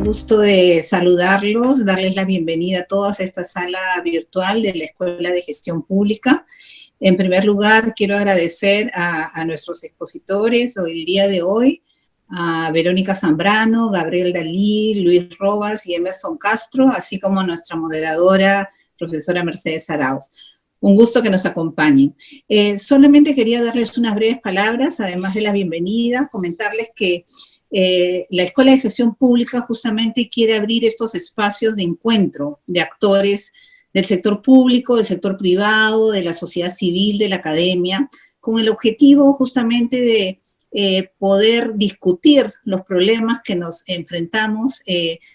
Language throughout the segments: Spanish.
gusto de saludarlos, darles la bienvenida a todos a esta sala virtual de la Escuela de Gestión Pública. En primer lugar, quiero agradecer a nuestros expositores hoy, el día de hoy, a Verónica Zambrano, Gabriel Dalí, Luis Robas y Emerson Castro, así como a nuestra moderadora, profesora Mercedes Arauz. Un gusto que nos acompañen. Solamente quería darles unas breves palabras, además de la bienvenida, comentarles que la Escuela de Gestión Pública justamente quiere abrir estos espacios de encuentro de actores del sector público, del sector privado, de la sociedad civil, de la academia, con el objetivo justamente de poder discutir los problemas que nos enfrentamos,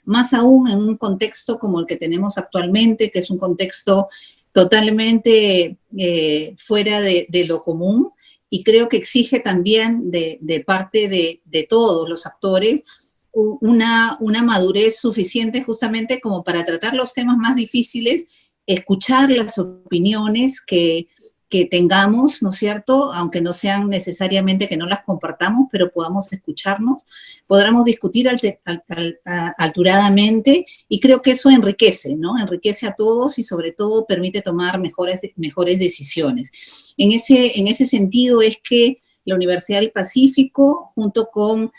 más aún en un contexto como el que tenemos actualmente, que es un contexto totalmente fuera de lo común, y creo que exige también de parte de todos los actores una madurez suficiente justamente como para tratar los temas más difíciles, escuchar las opiniones que tengamos, ¿no es cierto? Aunque no sean necesariamente que no las compartamos, pero podamos escucharnos, podamos discutir alturadamente, y creo que eso enriquece, ¿no? Enriquece a todos y sobre todo permite tomar mejores decisiones. En ese sentido es que la Universidad del Pacífico, junto con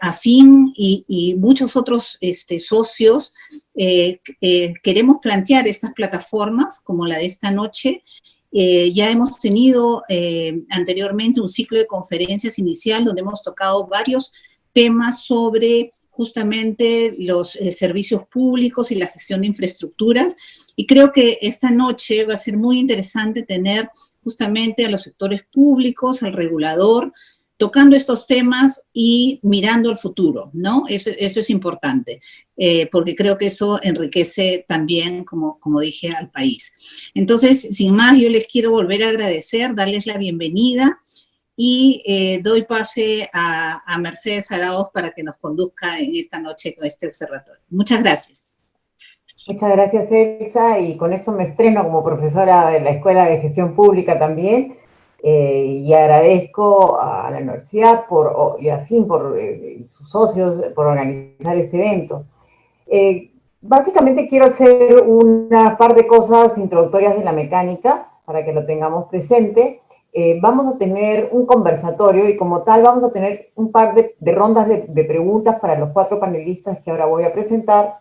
AFIN y muchos otros socios, queremos plantear estas plataformas como la de esta noche. Ya hemos tenido anteriormente un ciclo de conferencias inicial donde hemos tocado varios temas sobre justamente los servicios públicos y la gestión de infraestructuras, y creo que esta noche va a ser muy interesante tener justamente a los sectores públicos, al regulador, tocando estos temas y mirando al futuro, ¿no? Eso es importante, porque creo que eso enriquece también, como dije, al país. Entonces, sin más, yo les quiero volver a agradecer, darles la bienvenida, y doy pase a Mercedes Arauz para que nos conduzca en esta noche con este observatorio. Muchas gracias. Muchas gracias, Elsa, y con esto me estreno como profesora de la Escuela de Gestión Pública también. Y agradezco a la universidad y a FIN por sus socios por organizar este evento. Básicamente quiero hacer una par de cosas introductorias de la mecánica para que lo tengamos presente. Vamos a tener un conversatorio y como tal vamos a tener un par de rondas de preguntas para los 4 panelistas que ahora voy a presentar,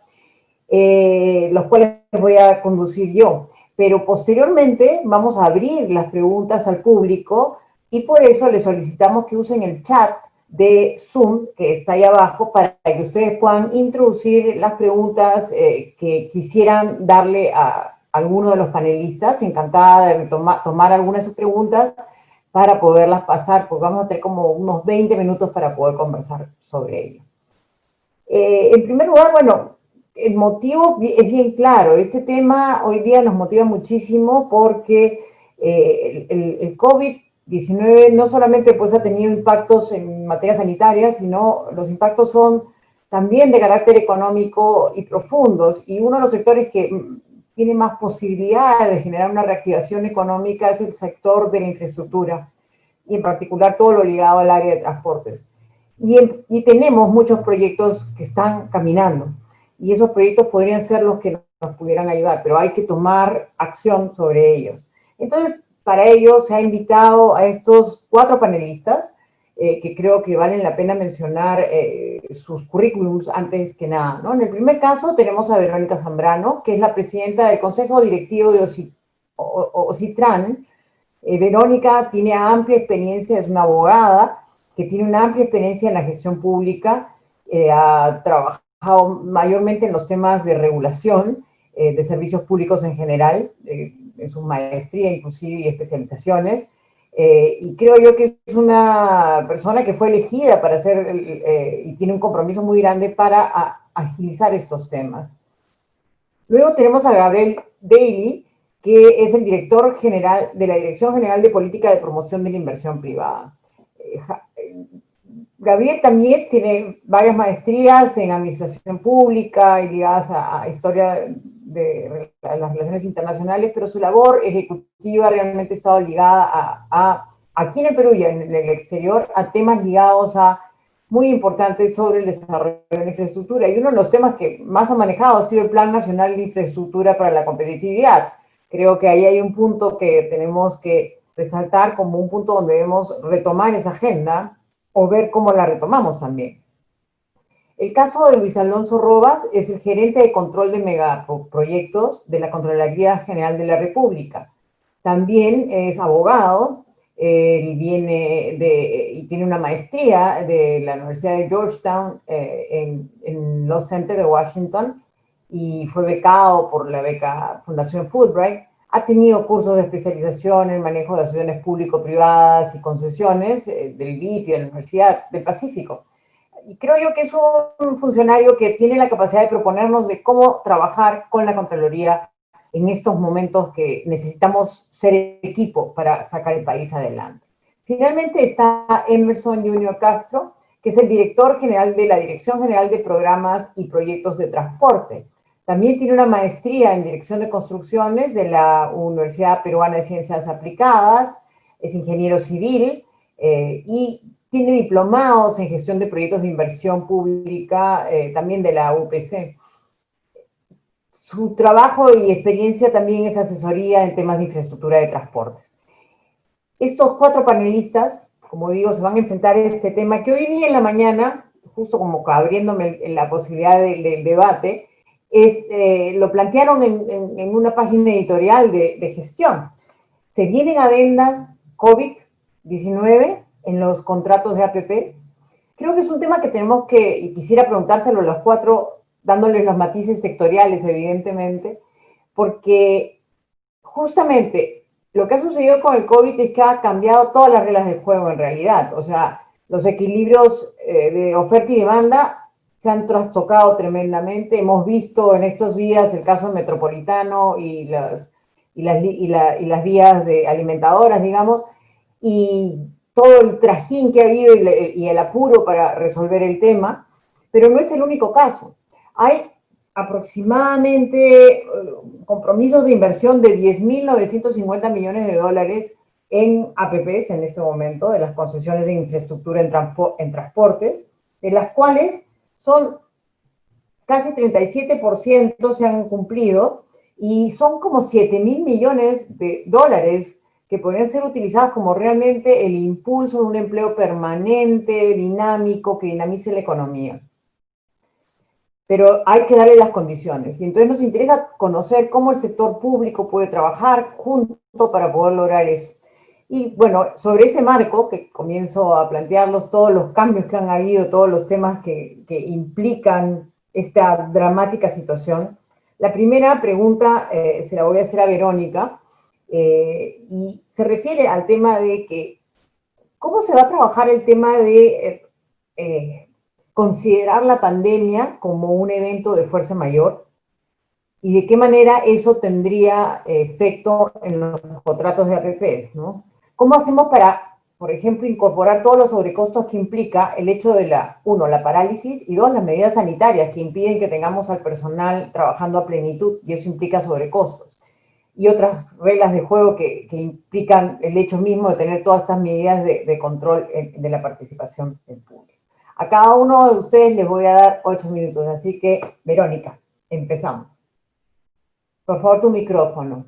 los cuales voy a conducir yo. Pero posteriormente vamos a abrir las preguntas al público y por eso les solicitamos que usen el chat de Zoom, que está ahí abajo, para que ustedes puedan introducir las preguntas que quisieran darle a alguno de los panelistas. Encantada de tomar algunas de sus preguntas para poderlas pasar, porque vamos a tener como unos 20 minutos para poder conversar sobre ello. En primer lugar, bueno, el motivo es bien claro. Este tema hoy día nos motiva muchísimo porque el COVID-19 no solamente pues ha tenido impactos en materia sanitaria, sino los impactos son también de carácter económico y profundos. Y uno de los sectores que tiene más posibilidad de generar una reactivación económica es el sector de la infraestructura, y en particular todo lo ligado al área de transportes. Y tenemos muchos proyectos que están caminando. Y esos proyectos podrían ser los que nos pudieran ayudar, pero hay que tomar acción sobre ellos. Entonces, para ello se ha invitado a estos 4 panelistas, que creo que valen la pena mencionar sus currículums antes que nada, ¿no? En el primer caso tenemos a Verónica Zambrano, que es la presidenta del Consejo Directivo de OCITRAN. Verónica tiene amplia experiencia, es una abogada que tiene una amplia experiencia en la gestión pública, ha trabajado mayormente en los temas de regulación de servicios públicos en general, en su maestría inclusive y especializaciones, y creo yo que es una persona que fue elegida para hacer, y tiene un compromiso muy grande para agilizar estos temas. Luego tenemos a Gabriel Dalí, que es el director general de la Dirección General de Política de Promoción de la Inversión Privada. Gabriel también tiene varias maestrías en administración pública y ligadas a historia de las relaciones internacionales, pero su labor ejecutiva realmente ha estado ligada aquí en el Perú y en el exterior a temas ligados a muy importantes sobre el desarrollo de la infraestructura. Y uno de los temas que más ha manejado ha sido el Plan Nacional de Infraestructura para la Competitividad. Creo que ahí hay un punto que tenemos que resaltar como un punto donde debemos retomar esa agenda o ver cómo la retomamos también. El caso de Luis Alonso Robas es el gerente de control de megaproyectos de la Contraloría General de la República. También es abogado, él viene y tiene una maestría de la Universidad de Georgetown en Law Center de Washington y fue becado por la beca Fundación Fulbright. Ha tenido cursos de especialización en manejo de asociaciones público-privadas y concesiones del BIP y de la Universidad del Pacífico. Y creo yo que es un funcionario que tiene la capacidad de proponernos de cómo trabajar con la Contraloría en estos momentos que necesitamos ser equipo para sacar el país adelante. Finalmente está Emerson Junior Castro, que es el director general de la Dirección General de Programas y Proyectos de Transporte. También tiene una maestría en Dirección de Construcciones de la Universidad Peruana de Ciencias Aplicadas, es ingeniero civil y tiene diplomados en gestión de proyectos de inversión pública, también de la UPC. Su trabajo y experiencia también es asesoría en temas de infraestructura de transportes. Estos 4 panelistas, como digo, se van a enfrentar a este tema que hoy día en la mañana, justo como abriéndome la posibilidad del debate, lo plantearon en una página editorial de gestión. Se vienen adendas COVID-19 en los contratos de APP. Creo que es un tema que tenemos que, y quisiera preguntárselo a los 4, dándoles los matices sectoriales, evidentemente, porque justamente lo que ha sucedido con el COVID es que ha cambiado todas las reglas del juego en realidad. O sea, los equilibrios de oferta y demanda se han trastocado tremendamente. Hemos visto en estos días el caso metropolitano y las vías de alimentadoras, digamos, y todo el trajín que ha habido y el apuro para resolver el tema, pero no es el único caso. Hay aproximadamente compromisos de inversión de 10.950 millones de dólares en APPs en este momento, de las concesiones de infraestructura en transportes, de las cuales son casi 37% se han cumplido y son como 7.000 millones de dólares que podrían ser utilizados como realmente el impulso de un empleo permanente, dinámico, que dinamice la economía. Pero hay que darle las condiciones. Y entonces nos interesa conocer cómo el sector público puede trabajar junto para poder lograr eso. Y bueno, sobre ese marco, que comienzo a plantearlos, todos los cambios que han habido, todos los temas que implican esta dramática situación, la primera pregunta se la voy a hacer a Verónica, y se refiere al tema de que, ¿cómo se va a trabajar el tema de considerar la pandemia como un evento de fuerza mayor y de qué manera eso tendría efecto en los contratos de APPs, ¿no? ¿Cómo hacemos para, por ejemplo, incorporar todos los sobrecostos que implica el hecho de la parálisis, y 2, las medidas sanitarias que impiden que tengamos al personal trabajando a plenitud, y eso implica sobrecostos? Y otras reglas de juego que implican el hecho mismo de tener todas estas medidas de control de la participación del público. A cada uno de ustedes les voy a dar 8 minutos, así que, Verónica, empezamos. Por favor, tu micrófono.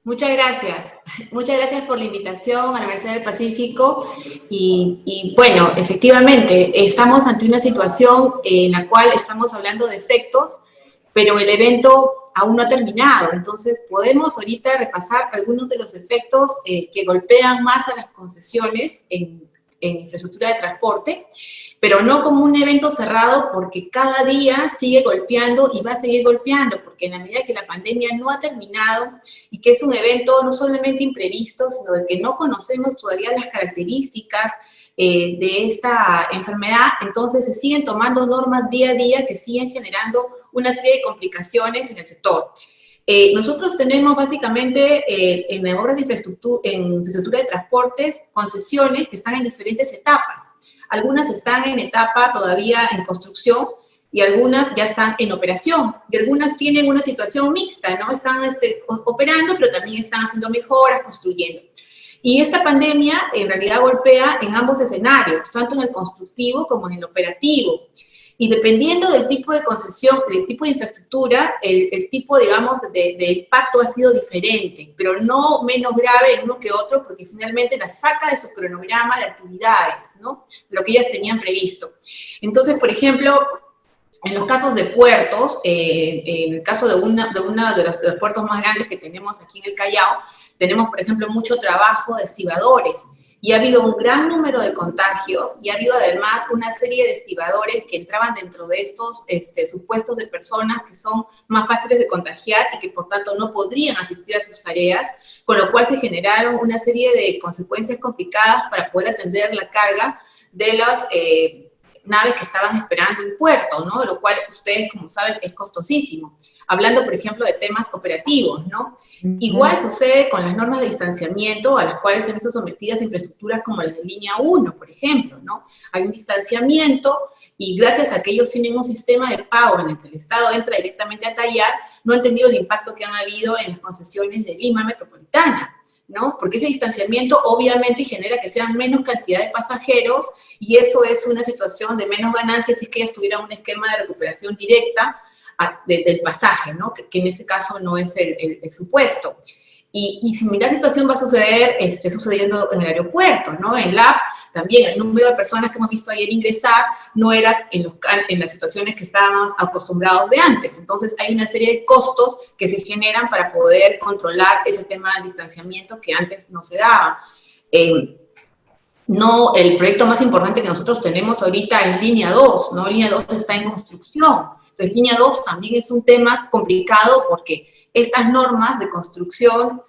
Muchas gracias. Muchas gracias por la invitación a la Universidad del Pacífico. Y bueno, efectivamente, estamos ante una situación en la cual estamos hablando de efectos, pero el evento aún no ha terminado. Entonces, podemos ahorita repasar algunos de los efectos que golpean más a las concesiones en infraestructura de transporte, pero no como un evento cerrado, porque cada día sigue golpeando y va a seguir golpeando, porque en la medida que la pandemia no ha terminado y que es un evento no solamente imprevisto, sino de que no conocemos todavía las características de esta enfermedad, entonces se siguen tomando normas día a día que siguen generando una serie de complicaciones en el sector. Nosotros tenemos básicamente en obras de infraestructura de transportes concesiones que están en diferentes etapas. Algunas están en etapa todavía en construcción y algunas ya están en operación. Y algunas tienen una situación mixta, ¿no? Están operando, pero también están haciendo mejoras, construyendo. Y esta pandemia en realidad golpea en ambos escenarios, tanto en el constructivo como en el operativo. Y dependiendo del tipo de concesión, del tipo de infraestructura, el tipo, digamos, de impacto ha sido diferente, pero no menos grave en uno que otro, porque finalmente la saca de su cronograma de actividades, ¿no? Lo que ellas tenían previsto. Entonces, por ejemplo, en los casos de puertos, en el caso de uno de los puertos más grandes que tenemos aquí en el Callao, tenemos, por ejemplo, mucho trabajo de estibadores, y ha habido un gran número de contagios, y ha habido además una serie de estibadores que entraban dentro de estos supuestos de personas que son más fáciles de contagiar y que por tanto no podrían asistir a sus tareas, con lo cual se generaron una serie de consecuencias complicadas para poder atender la carga de las naves que estaban esperando en puerto, ¿no? Lo cual, ustedes, como saben, es costosísimo. Hablando, por ejemplo, de temas operativos, ¿no? Igual sucede con las normas de distanciamiento a las cuales se han visto sometidas infraestructuras como las de línea 1, por ejemplo, ¿no? Hay un distanciamiento y gracias a que ellos tienen un sistema de pago en el que el Estado entra directamente a tallar, no han tenido el impacto que han habido en las concesiones de Lima Metropolitana, ¿no? Porque ese distanciamiento obviamente genera que sean menos cantidad de pasajeros y eso es una situación de menos ganancias si es que ellas tuvieran un esquema de recuperación directa del pasaje, ¿no? Que en este caso no es el supuesto. Y similar situación va a suceder, sucediendo en el aeropuerto, ¿no? En LAP también el número de personas que hemos visto ayer ingresar no era en las situaciones que estábamos acostumbrados de antes. Entonces hay una serie de costos que se generan para poder controlar ese tema del distanciamiento que antes no se daba. No, el proyecto más importante que nosotros tenemos ahorita es Línea 2, ¿no? Línea 2 está en construcción. Entonces, Línea 2 también es un tema complicado porque estas normas de construcción,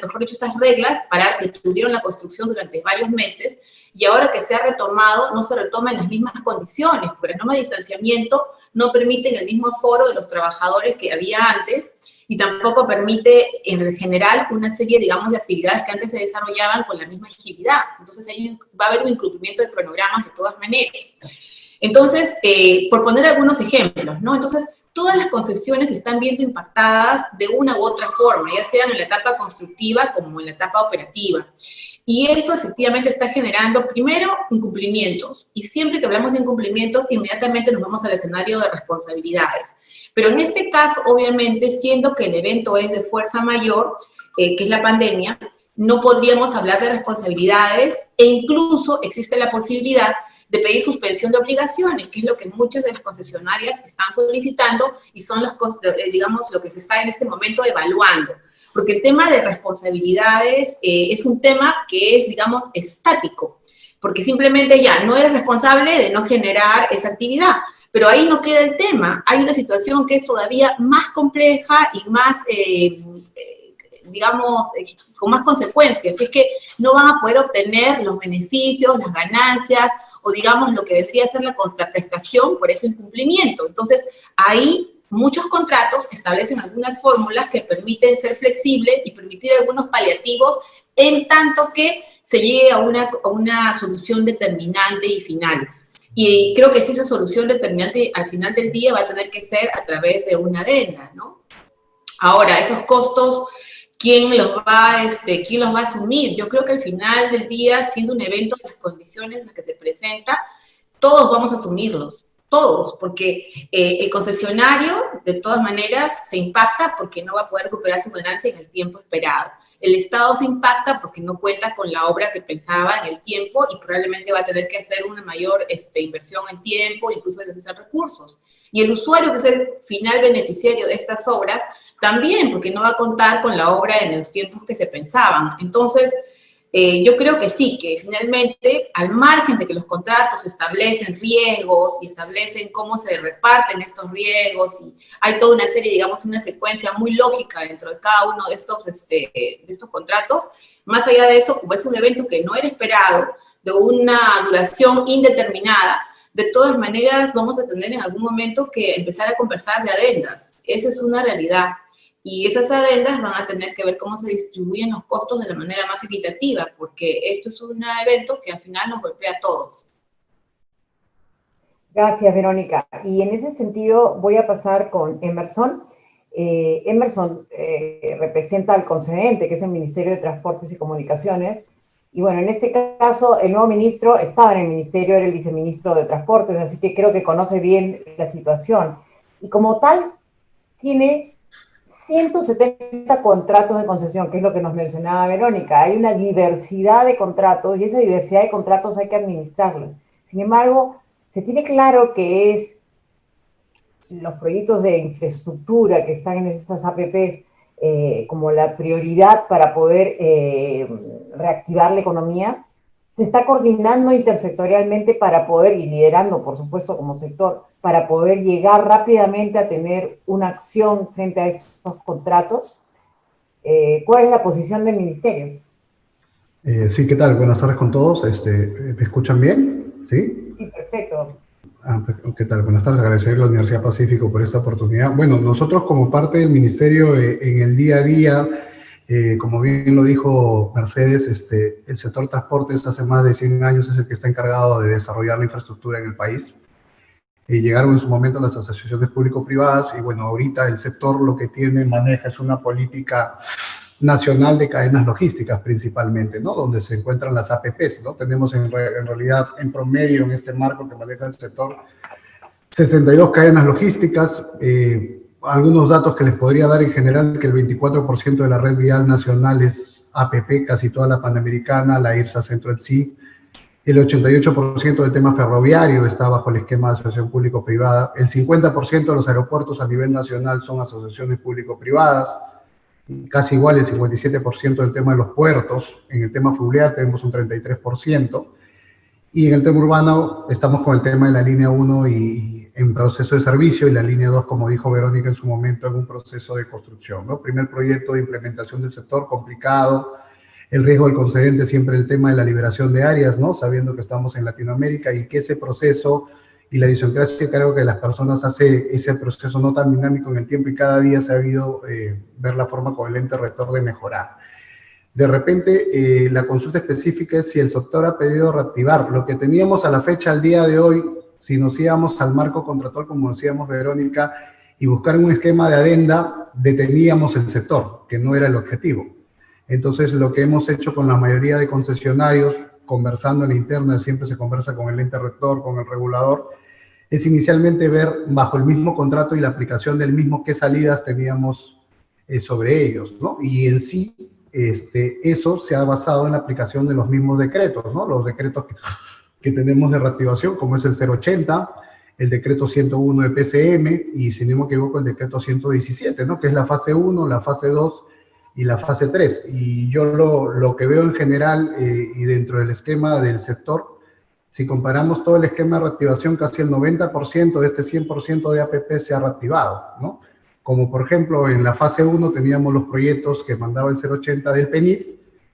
mejor dicho, estas reglas detuvieron la construcción durante varios meses y ahora que se ha retomado, no se retoma en las mismas condiciones, porque las normas de distanciamiento no permiten el mismo aforo de los trabajadores que había antes y tampoco permite, en general, una serie, digamos, de actividades que antes se desarrollaban con la misma agilidad. Entonces, ahí va a haber un incumplimiento de cronogramas de todas maneras. Entonces, por poner algunos ejemplos, ¿no? Entonces, todas las concesiones se están viendo impactadas de una u otra forma, ya sea en la etapa constructiva como en la etapa operativa. Y eso efectivamente está generando, primero, incumplimientos. Y siempre que hablamos de incumplimientos, inmediatamente nos vamos al escenario de responsabilidades. Pero en este caso, obviamente, siendo que el evento es de fuerza mayor, que es la pandemia, no podríamos hablar de responsabilidades e incluso existe la posibilidad de pedir suspensión de obligaciones, que es lo que muchas de las concesionarias están solicitando y son digamos, lo que se está en este momento evaluando. Porque el tema de responsabilidades es un tema que es, digamos, estático, porque simplemente ya no eres responsable de no generar esa actividad, pero ahí no queda el tema. Hay una situación que es todavía más compleja y más, digamos, con más consecuencias, es que no van a poder obtener los beneficios, las ganancias, o digamos lo que debería ser la contraprestación por ese incumplimiento. Entonces, ahí muchos contratos establecen algunas fórmulas que permiten ser flexibles y permitir algunos paliativos en tanto que se llegue a una solución determinante y final. Y creo que si esa solución determinante al final del día va a tener que ser a través de una adenda, ¿no? Ahora, esos costos, ¿quién los va a asumir? Yo creo que al final del día, siendo un evento de las condiciones en las que se presenta, todos vamos a asumirlos, todos, porque el concesionario, de todas maneras, se impacta porque no va a poder recuperar su ganancia en el tiempo esperado. El Estado se impacta porque no cuenta con la obra que pensaba en el tiempo y probablemente va a tener que hacer una mayor inversión en tiempo, incluso necesitar recursos. Y el usuario, que es el final beneficiario de estas obras, también, porque no va a contar con la obra en los tiempos que se pensaban. Entonces, yo creo que sí, que finalmente, al margen de que los contratos establecen riesgos y establecen cómo se reparten estos riesgos, y hay toda una serie, digamos, una secuencia muy lógica dentro de cada uno de estos contratos, más allá de eso, como es un evento que no era esperado, de una duración indeterminada, de todas maneras vamos a tener en algún momento que empezar a conversar de adendas. Esa es una realidad. Y esas adendas van a tener que ver cómo se distribuyen los costos de la manera más equitativa, porque esto es un evento que al final nos golpea a todos. Gracias, Verónica. Y en ese sentido voy a pasar con Emerson. Emerson representa al concedente, que es el Ministerio de Transportes y Comunicaciones, y bueno, en este caso el nuevo ministro estaba en el ministerio, era el viceministro de Transportes, así que creo que conoce bien la situación. Y como tal, tiene 170 contratos de concesión, que es lo que nos mencionaba Verónica. Hay una diversidad de contratos y esa diversidad de contratos hay que administrarlos. Sin embargo, se tiene claro que es los proyectos de infraestructura que están en estas APPs como la prioridad para poder reactivar la economía. Se está coordinando intersectorialmente para poder, y liderando, por supuesto, como sector, para poder llegar rápidamente a tener una acción frente a estos contratos. ¿Cuál es la posición del Ministerio? Sí, ¿qué tal? Buenas tardes con todos. ¿Me escuchan bien? ¿Sí? Sí, perfecto. ¿Qué tal? Buenas tardes. Agradecer a la Universidad Pacífico por esta oportunidad. Bueno, nosotros como parte del Ministerio en el día a día, como bien lo dijo Mercedes, el sector transportes hace más de 100 años es el que está encargado de desarrollar la infraestructura en el país. Llegaron en su momento las asociaciones público-privadas y bueno, ahorita el sector lo que maneja es una política nacional de cadenas logísticas principalmente, ¿no? Donde se encuentran las APPs, ¿no? Tenemos en realidad en promedio en este marco que maneja el sector 62 cadenas logísticas. Algunos datos que les podría dar en general, que el 24% de la red vial nacional es APP, casi toda la Panamericana, la IRSA Centro en sí. El 88% del tema ferroviario está bajo el esquema de asociación público-privada. El 50% de los aeropuertos a nivel nacional son asociaciones público-privadas. Casi igual el 57% del tema de los puertos. En el tema fluvial tenemos un 33%. Y en el tema urbano estamos con el tema de la línea 1 y en proceso de servicio, y la línea 2, como dijo Verónica en su momento, en un proceso de construcción, ¿no? Primer proyecto de implementación del sector, complicado. El riesgo del concedente siempre el tema de la liberación de áreas, ¿no? Sabiendo que estamos en Latinoamérica y que ese proceso y la idiosincrasia, creo que las personas hace ese proceso no tan dinámico en el tiempo y cada día se ha habido ver la forma con el ente rector de mejorar. De repente, la consulta específica es si el sector ha pedido reactivar. Lo que teníamos a la fecha, al día de hoy, si nos íbamos al marco contractual, como decíamos Verónica, y buscar un esquema de adenda, deteníamos el sector, que no era el objetivo. Entonces, lo que hemos hecho con la mayoría de concesionarios, conversando en la interna, siempre se conversa con el ente rector, con el regulador, es inicialmente ver bajo el mismo contrato y la aplicación del mismo qué salidas teníamos sobre ellos, ¿no? Y en sí, eso se ha basado en la aplicación de los mismos decretos, ¿no? Los decretos que tenemos de reactivación, como es el 080, el decreto 101 de PCM, y si no me equivoco, el decreto 117, ¿no? Que es la fase 1, la fase 2 y la fase 3. Y yo lo que veo en general y dentro del esquema del sector, si comparamos todo el esquema de reactivación, casi el 90% de este 100% de APP se ha reactivado, ¿no? Como por ejemplo en la fase 1 teníamos los proyectos que mandaba el 080 del PENIT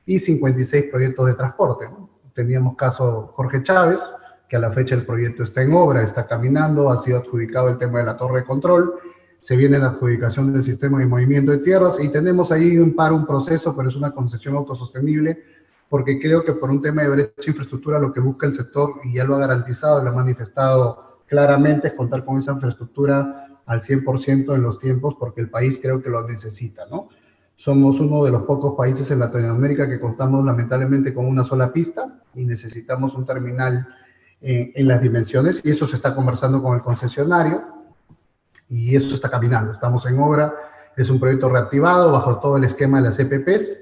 y 56 proyectos de transporte, ¿no? Teníamos caso Jorge Chávez, que a la fecha el proyecto está en obra, está caminando, ha sido adjudicado el tema de la torre de control, se viene la adjudicación del sistema de movimiento de tierras y tenemos ahí un proceso, pero es una concesión autosostenible, porque creo que por un tema de brecha de infraestructura lo que busca el sector, y ya lo ha garantizado, lo ha manifestado claramente, es contar con esa infraestructura al 100% en los tiempos, porque el país creo que lo necesita, ¿no? Somos uno de los pocos países en Latinoamérica que contamos lamentablemente con una sola pista y necesitamos un terminal en las dimensiones, y eso se está conversando con el concesionario y eso está caminando, estamos en obra, es un proyecto reactivado bajo todo el esquema de las EPPs.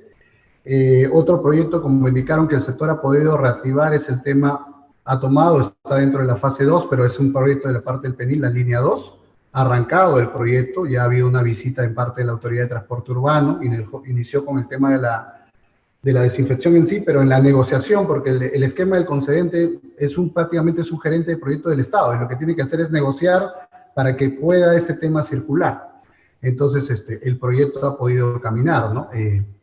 Otro proyecto, como indicaron, que el sector ha podido reactivar es el tema, está dentro de la fase 2, pero es un proyecto de la parte del PENIL, la línea 2, ha arrancado el proyecto, ya ha habido una visita en parte de la Autoridad de Transporte Urbano, inició con el tema de la desinfección en sí, pero en la negociación, porque el esquema del concedente prácticamente es un gerente de proyecto del Estado, y lo que tiene que hacer es negociar para que pueda ese tema circular. Entonces, el proyecto ha podido caminar, ¿no?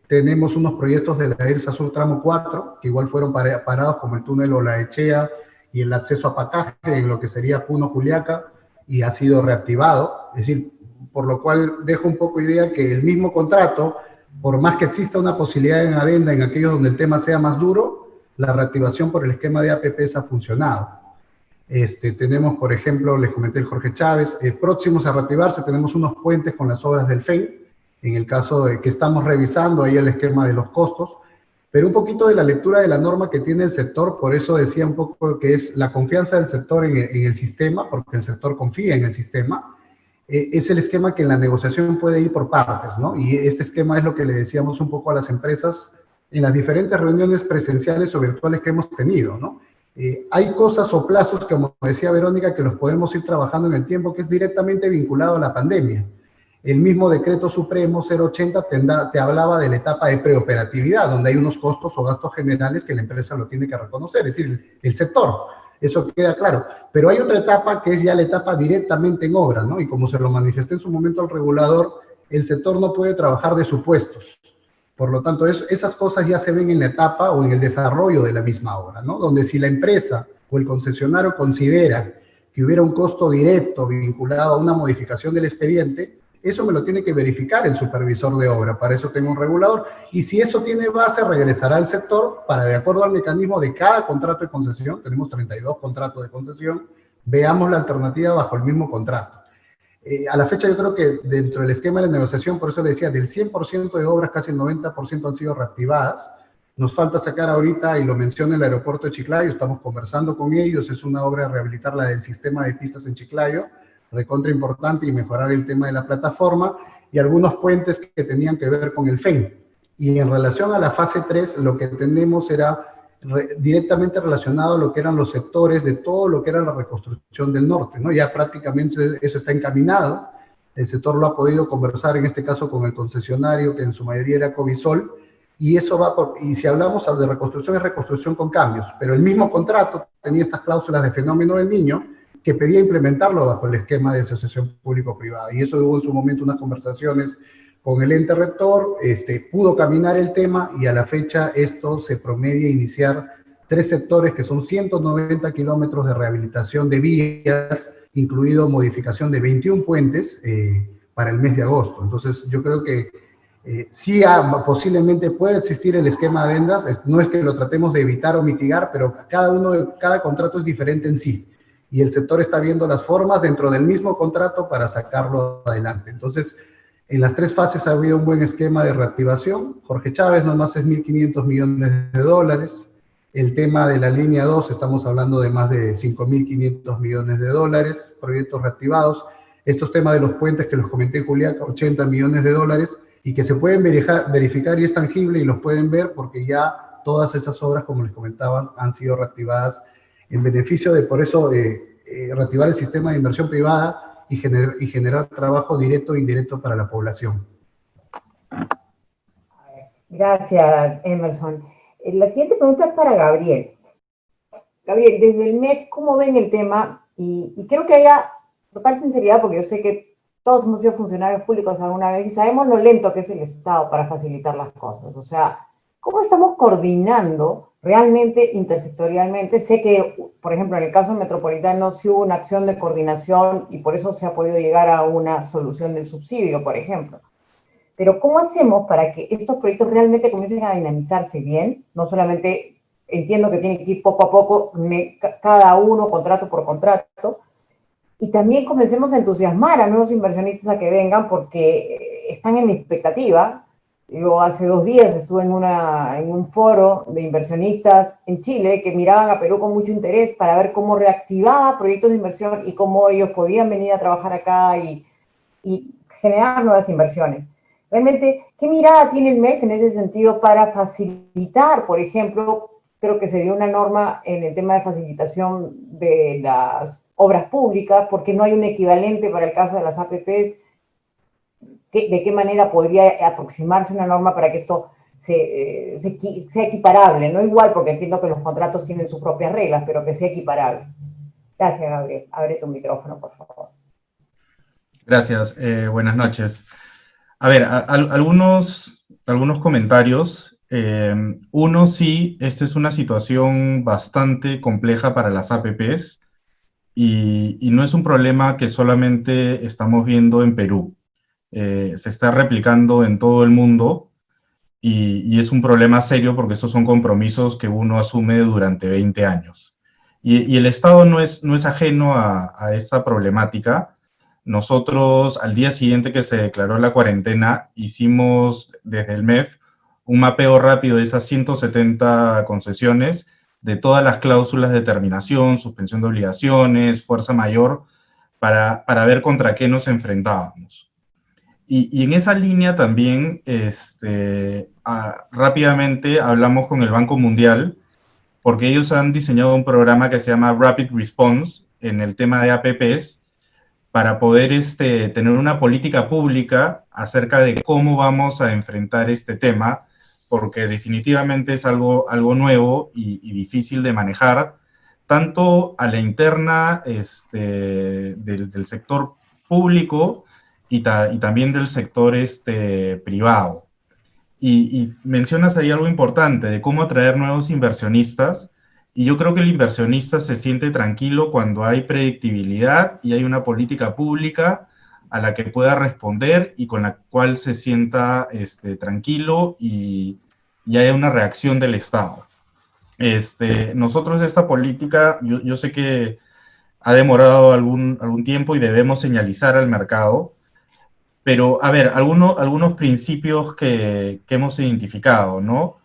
Tenemos unos proyectos de la IRSA Sur Tramo 4, que igual fueron parados, como el túnel Olaechea y el acceso a Pacaje, en lo que sería Puno-Juliaca, y ha sido reactivado. Es decir, por lo cual dejo un poco idea que el mismo contrato, por más que exista una posibilidad en adenda en aquellos donde el tema sea más duro, la reactivación por el esquema de APPs ha funcionado. Tenemos, por ejemplo, les comenté el Jorge Chávez, próximos a reactivarse, tenemos unos puentes con las obras del FEN, en el caso de que estamos revisando ahí el esquema de los costos, pero un poquito de la lectura de la norma que tiene el sector, por eso decía un poco que es la confianza del sector en el sistema, porque el sector confía en el sistema, es el esquema que en la negociación puede ir por partes, ¿no? Y este esquema es lo que le decíamos un poco a las empresas en las diferentes reuniones presenciales o virtuales que hemos tenido, ¿no? Hay cosas o plazos, como decía Verónica, que los podemos ir trabajando en el tiempo, que es directamente vinculado a la pandemia. El mismo decreto supremo 080 te hablaba de la etapa de preoperatividad, donde hay unos costos o gastos generales que la empresa lo tiene que reconocer, es decir, el sector. Eso queda claro. Pero hay otra etapa que es ya la etapa directamente en obra, ¿no? Y como se lo manifesté en su momento al regulador, el sector no puede trabajar de supuestos. Por lo tanto, esas cosas ya se ven en la etapa o en el desarrollo de la misma obra, ¿no? Donde si la empresa o el concesionario considera que hubiera un costo directo vinculado a una modificación del expediente, eso me lo tiene que verificar el supervisor de obra. Para eso tengo un regulador. Y si eso tiene base, regresará al sector para, de acuerdo al mecanismo de cada contrato de concesión, tenemos 32 contratos de concesión, veamos la alternativa bajo el mismo contrato. A la fecha yo creo que dentro del esquema de la negociación, por eso le decía, del 100% de obras, casi el 90% han sido reactivadas. Nos falta sacar ahorita, y lo menciona el aeropuerto de Chiclayo, estamos conversando con ellos, es una obra de rehabilitar la del sistema de pistas en Chiclayo, recontra importante, y mejorar el tema de la plataforma, y algunos puentes que tenían que ver con el FEN. Y en relación a la fase 3, lo que tenemos era directamente relacionado a lo que eran los sectores de todo lo que era la reconstrucción del norte, ¿no? Ya prácticamente eso está encaminado, el sector lo ha podido conversar, en este caso con el concesionario, que en su mayoría era Covisol, y eso va y si hablamos de reconstrucción, es reconstrucción con cambios, pero el mismo contrato tenía estas cláusulas de fenómeno del Niño, que pedía implementarlo bajo el esquema de asociación público-privada, y eso hubo en su momento unas conversaciones con el ente rector, pudo caminar el tema, y a la fecha esto se promedia iniciar 3 sectores que son 190 kilómetros de rehabilitación de vías, incluido modificación de 21 puentes para el mes de agosto. Entonces yo creo que sí posiblemente puede existir el esquema de adendas, no es que lo tratemos de evitar o mitigar, pero cada contrato es diferente en sí, y el sector está viendo las formas dentro del mismo contrato para sacarlo adelante. Entonces, en las 3 fases ha habido un buen esquema de reactivación. Jorge Chávez nomás es 1.500 millones de dólares. El tema de la línea 2, estamos hablando de más de 5.500 millones de dólares, proyectos reactivados. Estos temas de los puentes que los comenté, Julián, 80 millones de dólares, y que se pueden verificar y es tangible y los pueden ver porque ya todas esas obras, como les comentaba, han sido reactivadas en beneficio de, por eso, reactivar el sistema de inversión privada y generar trabajo directo e indirecto para la población. Gracias, Emerson. La siguiente pregunta es para Gabriel. Gabriel, desde el MEF, ¿cómo ven el tema? Y creo que haya total sinceridad, porque yo sé que todos hemos sido funcionarios públicos alguna vez y sabemos lo lento que es el Estado para facilitar las cosas. O sea, ¿cómo estamos coordinando realmente intersectorialmente? Sé que, por ejemplo, en el caso metropolitano sí hubo una acción de coordinación y por eso se ha podido llegar a una solución del subsidio, por ejemplo. Pero ¿cómo hacemos para que estos proyectos realmente comiencen a dinamizarse bien? No solamente, entiendo que tiene que ir poco a poco, cada uno contrato por contrato, y también comencemos a entusiasmar a nuevos inversionistas a que vengan porque están en la expectativa. Yo hace 2 días estuve en un foro de inversionistas en Chile que miraban a Perú con mucho interés para ver cómo reactivaba proyectos de inversión y cómo ellos podían venir a trabajar acá y generar nuevas inversiones. Realmente, ¿qué mirada tiene el MEF en ese sentido para facilitar, por ejemplo, creo que se dio una norma en el tema de facilitación de las obras públicas, porque no hay un equivalente para el caso de las APPs? ¿De qué manera podría aproximarse una norma para que esto sea equiparable? No igual, porque entiendo que los contratos tienen sus propias reglas, pero que sea equiparable. Gracias, Gabriel. Abre tu micrófono, por favor. Gracias. Buenas noches. A ver, algunos comentarios. Uno, sí, esta es una situación bastante compleja para las APPs y no es un problema que solamente estamos viendo en Perú. Se está replicando en todo el mundo y es un problema serio porque estos son compromisos que uno asume durante 20 años. Y el Estado no es ajeno a esta problemática. Nosotros, al día siguiente que se declaró la cuarentena, hicimos desde el MEF un mapeo rápido de esas 170 concesiones, de todas las cláusulas de terminación, suspensión de obligaciones, fuerza mayor, para ver contra qué nos enfrentábamos. Y en esa línea también, rápidamente hablamos con el Banco Mundial, porque ellos han diseñado un programa que se llama Rapid Response en el tema de APPs, para poder tener una política pública acerca de cómo vamos a enfrentar este tema, porque definitivamente es algo nuevo y difícil de manejar, tanto a la interna del sector público y también del sector privado. Y mencionas ahí algo importante de cómo atraer nuevos inversionistas, y yo creo que el inversionista se siente tranquilo cuando hay predictibilidad y hay una política pública a la que pueda responder y con la cual se sienta tranquilo y haya una reacción del Estado. Nosotros esta política, yo sé que ha demorado algún tiempo y debemos señalizar al mercado, pero a ver, algunos principios que hemos identificado, ¿no?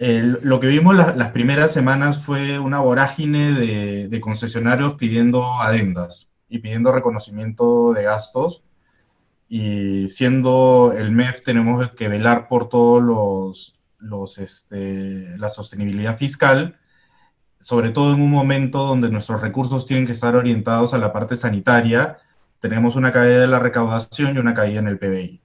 Lo que vimos las primeras semanas fue una vorágine de concesionarios pidiendo adendas y pidiendo reconocimiento de gastos, y siendo el MEF tenemos que velar por todos la sostenibilidad fiscal, sobre todo en un momento donde nuestros recursos tienen que estar orientados a la parte sanitaria. Tenemos una caída de la recaudación y una caída en el PBI.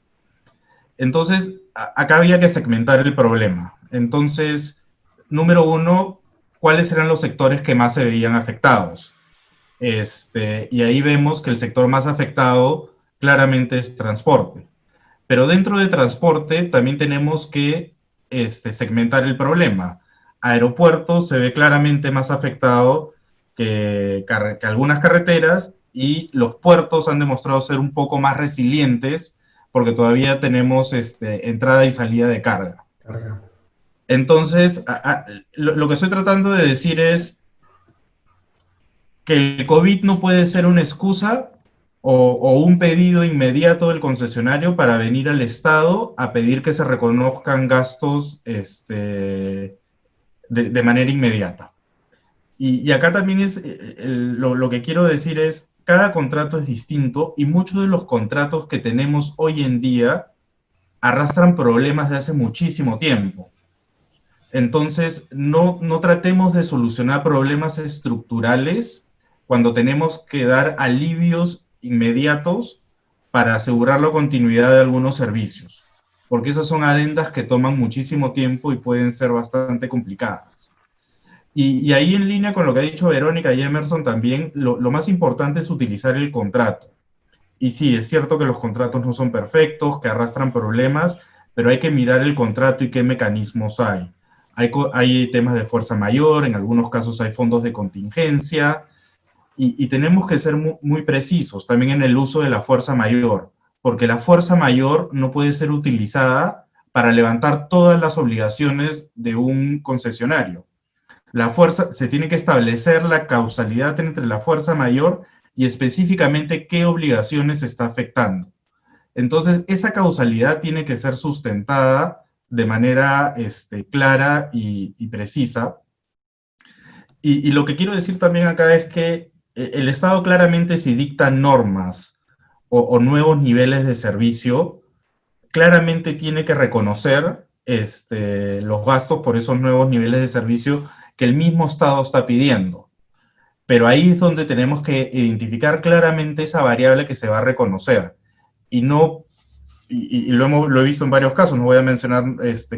Entonces, acá había que segmentar el problema. Entonces, número uno, ¿cuáles eran los sectores que más se veían afectados? Y ahí vemos que el sector más afectado claramente es transporte. Pero dentro de transporte también tenemos que segmentar el problema. Aeropuertos se ve claramente más afectado que algunas carreteras, y los puertos han demostrado ser un poco más resilientes porque todavía tenemos entrada y salida de carga. Entonces, lo que estoy tratando de decir es que el COVID no puede ser una excusa o un pedido inmediato del concesionario para venir al Estado a pedir que se reconozcan gastos de manera inmediata. Y acá también lo que quiero decir es, cada contrato es distinto y muchos de los contratos que tenemos hoy en día arrastran problemas de hace muchísimo tiempo. Entonces, no tratemos de solucionar problemas estructurales cuando tenemos que dar alivios inmediatos para asegurar la continuidad de algunos servicios, porque esas son adendas que toman muchísimo tiempo y pueden ser bastante complicadas. Y ahí, en línea con lo que ha dicho Verónica y Emerson también, lo más importante es utilizar el contrato. Y sí, es cierto que los contratos no son perfectos, que arrastran problemas, pero hay que mirar el contrato y qué mecanismos hay. Hay temas de fuerza mayor, en algunos casos hay fondos de contingencia, y tenemos que ser muy precisos también en el uso de la fuerza mayor, porque la fuerza mayor no puede ser utilizada para levantar todas las obligaciones de un concesionario. Se tiene que establecer la causalidad entre la fuerza mayor y específicamente qué obligaciones está afectando. Entonces, esa causalidad tiene que ser sustentada de manera clara y precisa. Y lo que quiero decir también acá es que el Estado claramente, si dicta normas o nuevos niveles de servicio, claramente tiene que reconocer los gastos por esos nuevos niveles de servicio que el mismo Estado está pidiendo. Pero ahí es donde tenemos que identificar claramente esa variable que se va a reconocer. Y lo he visto en varios casos, no voy a mencionar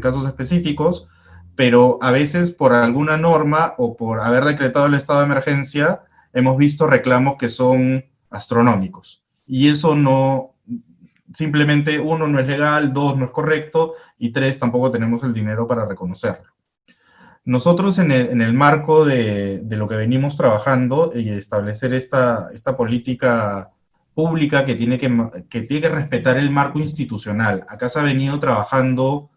casos específicos, pero a veces por alguna norma o por haber decretado el estado de emergencia, hemos visto reclamos que son astronómicos. Y eso simplemente, uno, no es legal, dos, no es correcto, y tres, tampoco tenemos el dinero para reconocerlo. Nosotros, en el marco de lo que venimos trabajando y establecer esta política pública que tiene que respetar el marco institucional. Acá se ha venido trabajando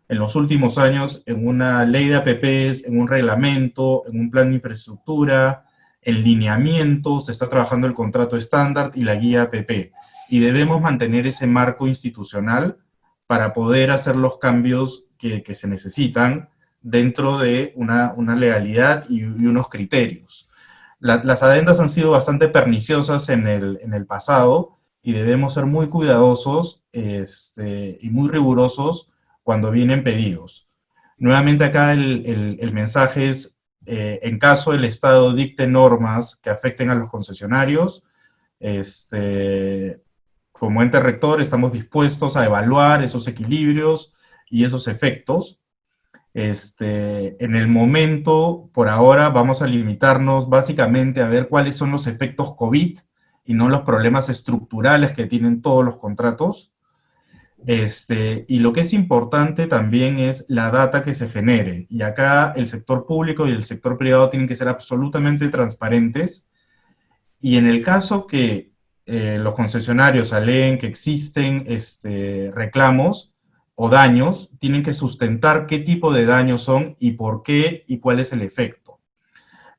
en los últimos años en una ley de APPs, en un reglamento, en un plan de infraestructura, en lineamiento, se está trabajando el contrato estándar y la guía APP. Y debemos mantener ese marco institucional para poder hacer los cambios que se necesitan dentro de una legalidad y unos criterios. Las adendas han sido bastante perniciosas en el pasado y debemos ser muy cuidadosos y muy rigurosos cuando vienen pedidos. Nuevamente acá el mensaje es, en caso el Estado dicte normas que afecten a los concesionarios, como ente rector estamos dispuestos a evaluar esos equilibrios y esos efectos. En el momento, por ahora, vamos a limitarnos básicamente a ver cuáles son los efectos COVID y no los problemas estructurales que tienen todos los contratos. Y lo que es importante también es la data que se genere. Y acá el sector público y el sector privado tienen que ser absolutamente transparentes. Y en el caso que los concesionarios aleguen que existen reclamos o daños, tienen que sustentar qué tipo de daños son y por qué y cuál es el efecto.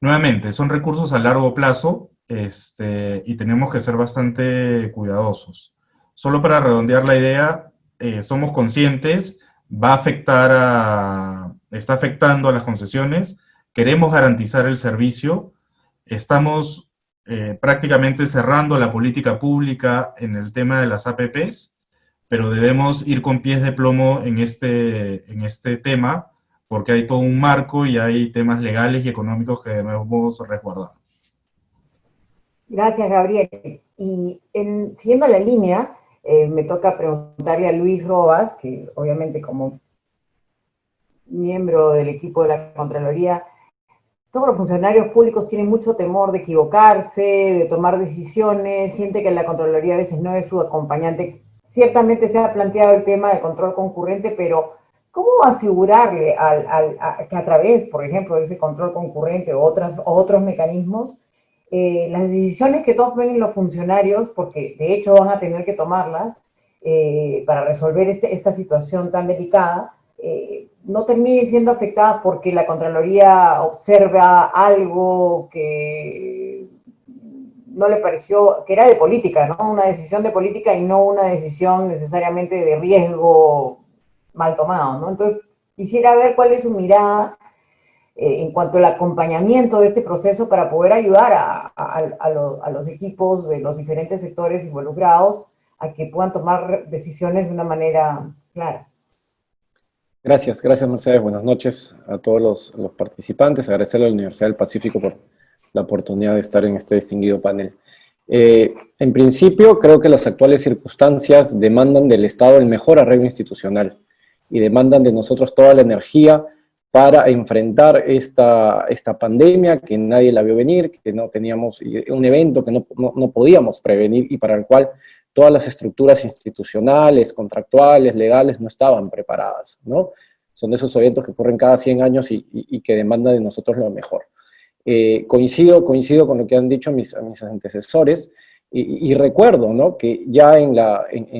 Nuevamente, son recursos a largo plazo y tenemos que ser bastante cuidadosos. Solo para redondear la idea, somos conscientes, está afectando a las concesiones, queremos garantizar el servicio, estamos prácticamente cerrando la política pública en el tema de las APPs, pero debemos ir con pies de plomo en este tema, porque hay todo un marco y hay temas legales y económicos que debemos resguardar. Gracias, Gabriel. Y siguiendo la línea, me toca preguntarle a Luis Robas, que obviamente como miembro del equipo de la Contraloría, todos los funcionarios públicos tienen mucho temor de equivocarse, de tomar decisiones, siente que la Contraloría a veces no es su acompañante. Ciertamente se ha planteado el tema del control concurrente, pero ¿cómo asegurarle que a través, por ejemplo, de ese control concurrente o otros mecanismos, las decisiones que tomen los funcionarios, porque de hecho van a tener que tomarlas para resolver esta situación tan delicada, no termine siendo afectada porque la Contraloría observa algo que no le pareció, que era de política, ¿no? Una decisión de política y no una decisión necesariamente de riesgo mal tomado, ¿no? Entonces, quisiera ver cuál es su mirada en cuanto al acompañamiento de este proceso para poder ayudar a los equipos de los diferentes sectores involucrados a que puedan tomar decisiones de una manera clara. Gracias Mercedes, buenas noches a todos los participantes, agradecerle a la Universidad del Pacífico por la oportunidad de estar en este distinguido panel. En principio, creo que las actuales circunstancias demandan del Estado el mejor arreglo institucional y demandan de nosotros toda la energía para enfrentar esta pandemia que nadie la vio venir, que no teníamos, un evento que no podíamos prevenir y para el cual todas las estructuras institucionales, contractuales, legales no estaban preparadas, ¿no? Son de esos eventos que ocurren cada 100 años y que demandan de nosotros lo mejor. Coincido con lo que han dicho mis antecesores y recuerdo, ¿no?, que ya en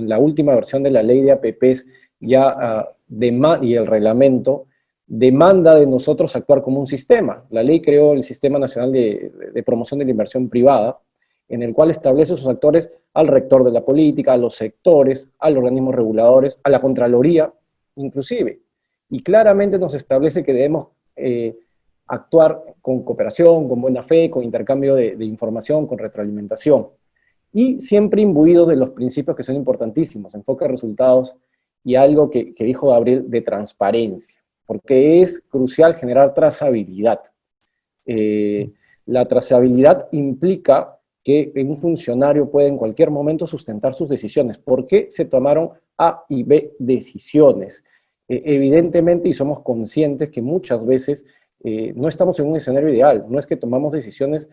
la última versión de la ley de APPs y el reglamento demanda de nosotros actuar como un sistema. La ley creó el Sistema Nacional de Promoción de la Inversión Privada, en el cual establece sus actores al rector de la política, a los sectores, a los organismos reguladores, a la Contraloría, inclusive. Y claramente nos establece que debemos actuar con cooperación, con buena fe, con intercambio de información, con retroalimentación. Y siempre imbuidos de los principios que son importantísimos, enfoque de resultados y algo que dijo Gabriel de transparencia, porque es crucial generar trazabilidad. La trazabilidad implica que un funcionario puede en cualquier momento sustentar sus decisiones. ¿Por qué se tomaron A y B decisiones? Evidentemente, y somos conscientes que muchas veces no estamos en un escenario ideal, no es que tomamos decisiones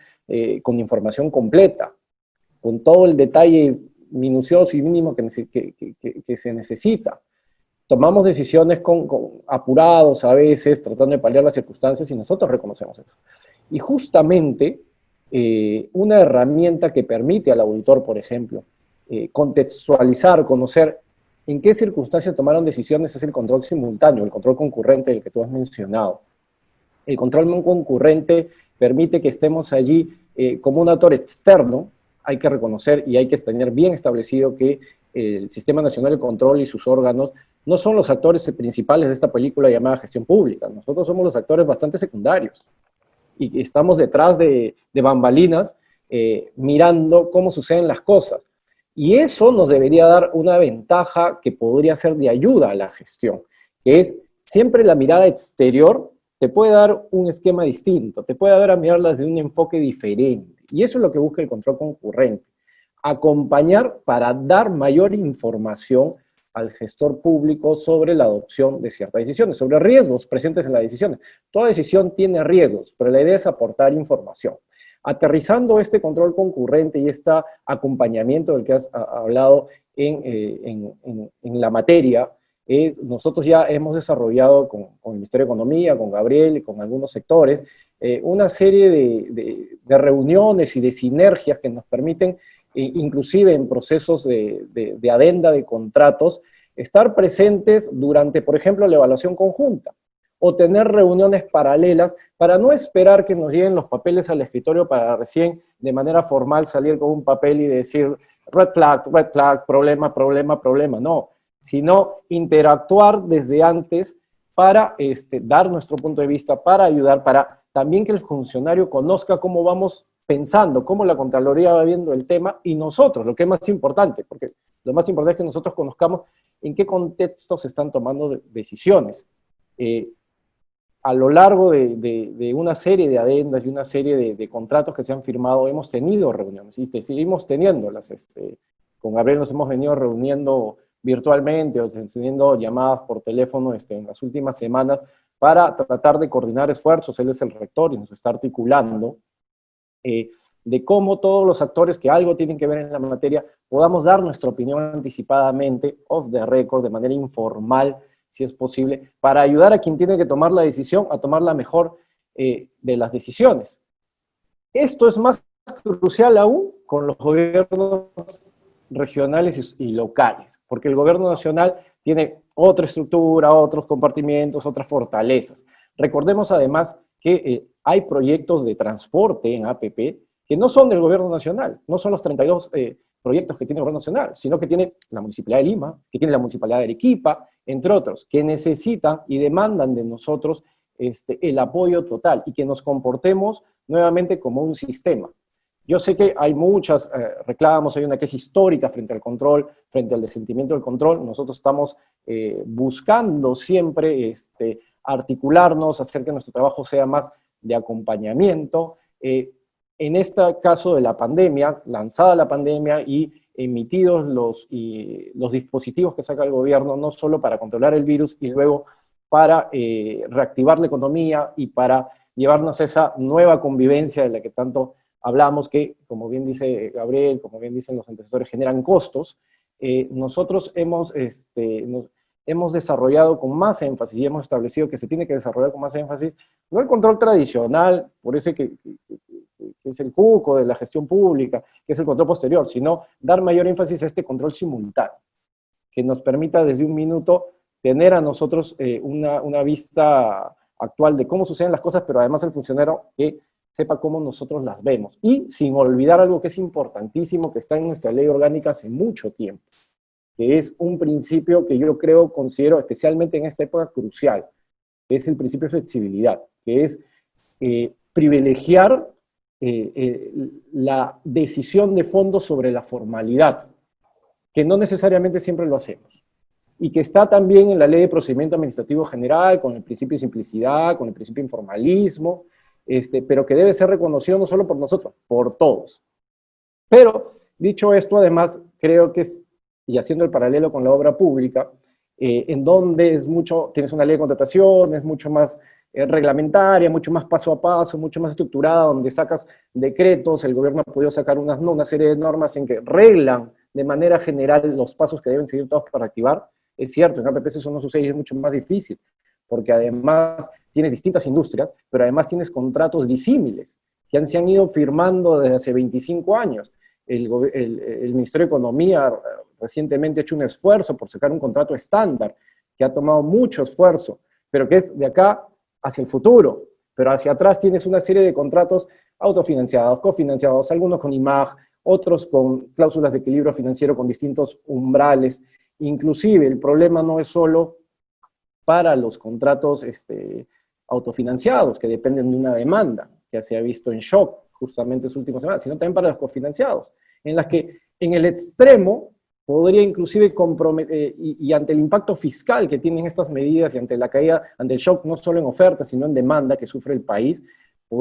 con información completa, con todo el detalle minucioso y mínimo que se necesita. Tomamos decisiones apurados a veces, tratando de paliar las circunstancias y nosotros reconocemos eso. Y justamente una herramienta que permite al auditor, por ejemplo, contextualizar, conocer ¿En qué circunstancias tomaron decisiones? Es el control simultáneo, el control concurrente del que tú has mencionado. El control concurrente permite que estemos allí como un actor externo. Hay que reconocer y hay que tener bien establecido que el Sistema Nacional de Control y sus órganos no son los actores principales de esta película llamada gestión pública. Nosotros somos los actores bastante secundarios y estamos detrás de bambalinas mirando cómo suceden las cosas. Y eso nos debería dar una ventaja que podría ser de ayuda a la gestión, que es siempre la mirada exterior te puede dar un esquema distinto, te puede dar a mirarlas de un enfoque diferente. Y eso es lo que busca el control concurrente. Acompañar para dar mayor información al gestor público sobre la adopción de ciertas decisiones, sobre riesgos presentes en las decisiones. Toda decisión tiene riesgos, pero la idea es aportar información. Aterrizando este control concurrente y este acompañamiento del que has hablado en la materia, nosotros ya hemos desarrollado con el Ministerio de Economía, con Gabriel y con algunos sectores, una serie de reuniones y de sinergias que nos permiten, inclusive en procesos de adenda de contratos, estar presentes durante, por ejemplo, la evaluación conjunta, o tener reuniones paralelas para no esperar que nos lleguen los papeles al escritorio para recién, de manera formal, salir con un papel y decir red flag, problema, problema, problema. No, sino interactuar desde antes para dar nuestro punto de vista, para ayudar, para también que el funcionario conozca cómo vamos pensando, cómo la Contraloría va viendo el tema, y nosotros, lo que es más importante, porque lo más importante es que nosotros conozcamos en qué contexto se están tomando decisiones. A lo largo de una serie de adendas y una serie de contratos que se han firmado, hemos tenido reuniones, y seguimos teniéndolas. Con Gabriel nos hemos venido reuniendo virtualmente o teniendo llamadas por teléfono en las últimas semanas para tratar de coordinar esfuerzos. Él es el rector y nos está articulando de cómo todos los actores que algo tienen que ver en la materia podamos dar nuestra opinión anticipadamente, off the record, de manera informal, si es posible, para ayudar a quien tiene que tomar la decisión a tomar la mejor de las decisiones. Esto es más crucial aún con los gobiernos regionales y locales, porque el gobierno nacional tiene otra estructura, otros compartimientos, otras fortalezas. Recordemos además que hay proyectos de transporte en APP que no son del gobierno nacional, no son los 32 proyectos que tiene el gobierno nacional, sino que tiene la Municipalidad de Lima, que tiene la Municipalidad de Arequipa, entre otros, que necesitan y demandan de nosotros el apoyo total y que nos comportemos nuevamente como un sistema. Yo sé que hay muchos reclamos, hay una queja histórica frente al control, frente al desentimiento del control. Nosotros estamos buscando siempre articularnos, hacer que nuestro trabajo sea más de acompañamiento. En este caso de la pandemia, lanzada la pandemia y emitidos los dispositivos que saca el gobierno, no solo para controlar el virus y luego para reactivar la economía y para llevarnos a esa nueva convivencia de la que tanto hablamos, que, como bien dice Gabriel, como bien dicen los antecesores, generan costos. Nosotros hemos desarrollado con más énfasis y hemos establecido que se tiene que desarrollar con más énfasis, no el control tradicional, por ese que es el cuco de la gestión pública, que es el control posterior, sino dar mayor énfasis a este control simultáneo, que nos permita desde un minuto tener a nosotros una vista actual de cómo suceden las cosas, pero además el funcionario que sepa cómo nosotros las vemos. Y sin olvidar algo que es importantísimo, que está en nuestra ley orgánica hace mucho tiempo, que es un principio que yo considero especialmente en esta época crucial, que es el principio de flexibilidad, que es privilegiar la decisión de fondo sobre la formalidad, que no necesariamente siempre lo hacemos, y que está también en la Ley de Procedimiento Administrativo General, con el principio de simplicidad, con el principio de informalismo, pero que debe ser reconocido no solo por nosotros, por todos. Pero, dicho esto, además, creo que y haciendo el paralelo con la obra pública, en donde tienes una ley de contratación, es mucho más reglamentaria, mucho más paso a paso, mucho más estructurada, donde sacas decretos, el gobierno ha podido sacar una serie de normas en que reglan de manera general los pasos que deben seguir todos para activar. Es cierto, en APPs eso no sucede y es mucho más difícil, porque además tienes distintas industrias, pero además tienes contratos disímiles, que se han ido firmando desde hace 25 años, el Ministerio de Economía recientemente ha hecho un esfuerzo por sacar un contrato estándar, que ha tomado mucho esfuerzo, pero que es de acá hacia el futuro. Pero hacia atrás tienes una serie de contratos autofinanciados, cofinanciados, algunos con IMAG, otros con cláusulas de equilibrio financiero con distintos umbrales. Inclusive el problema no es solo para los contratos autofinanciados, que dependen de una demanda, que se ha visto en shock justamente en sus últimas semanas, sino también para los cofinanciados, en las que en el extremo podría inclusive comprometer, y ante el impacto fiscal que tienen estas medidas y ante la caída, ante el shock no solo en oferta, sino en demanda que sufre el país,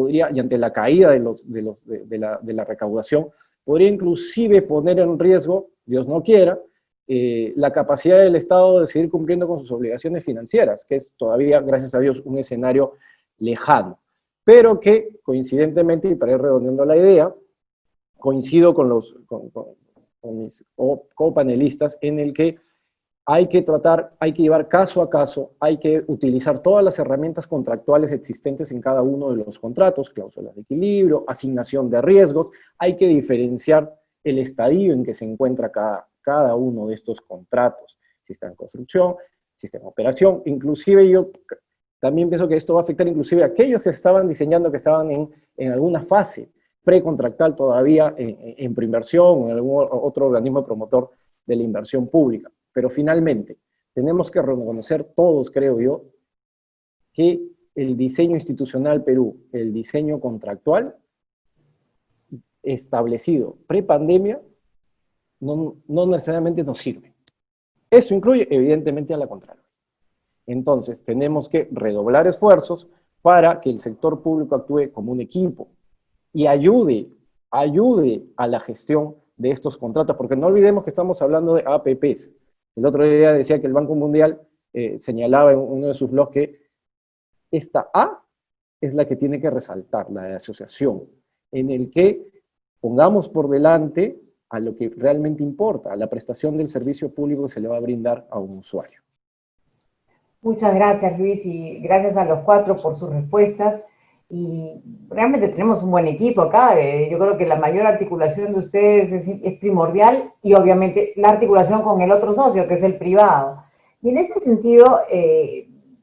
y ante la caída de la recaudación, podría inclusive poner en riesgo, Dios no quiera, la capacidad del Estado de seguir cumpliendo con sus obligaciones financieras, que es todavía, gracias a Dios, un escenario lejano. Pero que, coincidentemente, y para ir redondeando la idea, coincido con mis copanelistas en el que hay que llevar caso a caso, hay que utilizar todas las herramientas contractuales existentes en cada uno de los contratos, cláusulas de equilibrio, asignación de riesgos, hay que diferenciar el estadio en que se encuentra cada uno de estos contratos, si está en construcción, si está en operación. Inclusive yo también pienso que esto va a afectar inclusive a aquellos que estaban diseñando, que estaban en alguna fase precontractal todavía en preinversión o en algún otro organismo promotor de la inversión pública. Pero finalmente, tenemos que reconocer todos, creo yo, que el diseño institucional Perú, el diseño contractual establecido pre-pandemia, no necesariamente nos sirve. Eso incluye, evidentemente, a la contraria. Entonces, tenemos que redoblar esfuerzos para que el sector público actúe como un equipo y ayude a la gestión de estos contratos, porque no olvidemos que estamos hablando de APPs. El otro día decía que el Banco Mundial señalaba en uno de sus blogs que esta A es la que tiene que resaltar, la de asociación, en el que pongamos por delante a lo que realmente importa, a la prestación del servicio público que se le va a brindar a un usuario. Muchas gracias, Luis, y gracias a los cuatro por sus respuestas. Y realmente tenemos un buen equipo acá. Yo creo que la mayor articulación de ustedes es primordial, y obviamente la articulación con el otro socio, que es el privado. Y en ese sentido,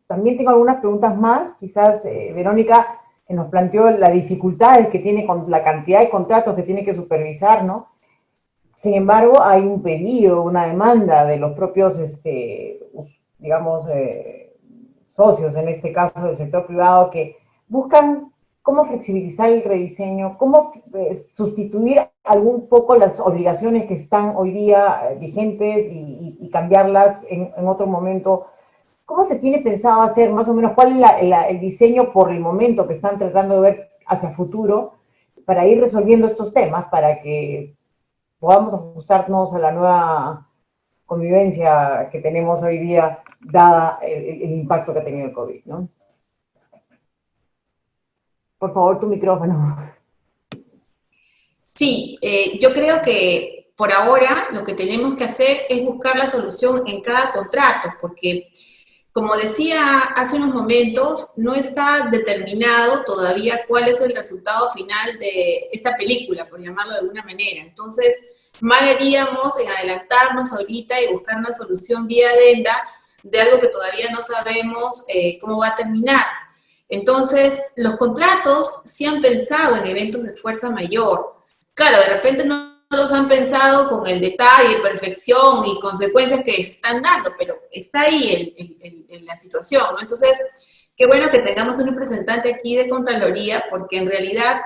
también tengo algunas preguntas más. Quizás Verónica, que nos planteó las dificultades que tiene con la cantidad de contratos que tiene que supervisar, ¿no? Sin embargo, hay un pedido, una demanda de los propios, digamos, socios, en este caso del sector privado, que buscan cómo flexibilizar el rediseño, cómo sustituir algún poco las obligaciones que están hoy día vigentes y cambiarlas en otro momento. ¿Cómo se tiene pensado hacer, más o menos, cuál es el diseño por el momento que están tratando de ver hacia futuro para ir resolviendo estos temas, para que podamos ajustarnos a la nueva convivencia que tenemos hoy día, dada el impacto que ha tenido el COVID, ¿no? Por favor, tu micrófono. Sí, yo creo que por ahora lo que tenemos que hacer es buscar la solución en cada contrato, porque, como decía hace unos momentos, no está determinado todavía cuál es el resultado final de esta película, por llamarlo de alguna manera. Entonces, mal haríamos en adelantarnos ahorita y buscar una solución vía adenda de algo que todavía no sabemos cómo va a terminar. Entonces, los contratos sí han pensado en eventos de fuerza mayor. Claro, de repente no los han pensado con el detalle, perfección y consecuencias que se están dando, pero está ahí en la situación, ¿no? Entonces, qué bueno que tengamos un representante aquí de Contraloría, porque en realidad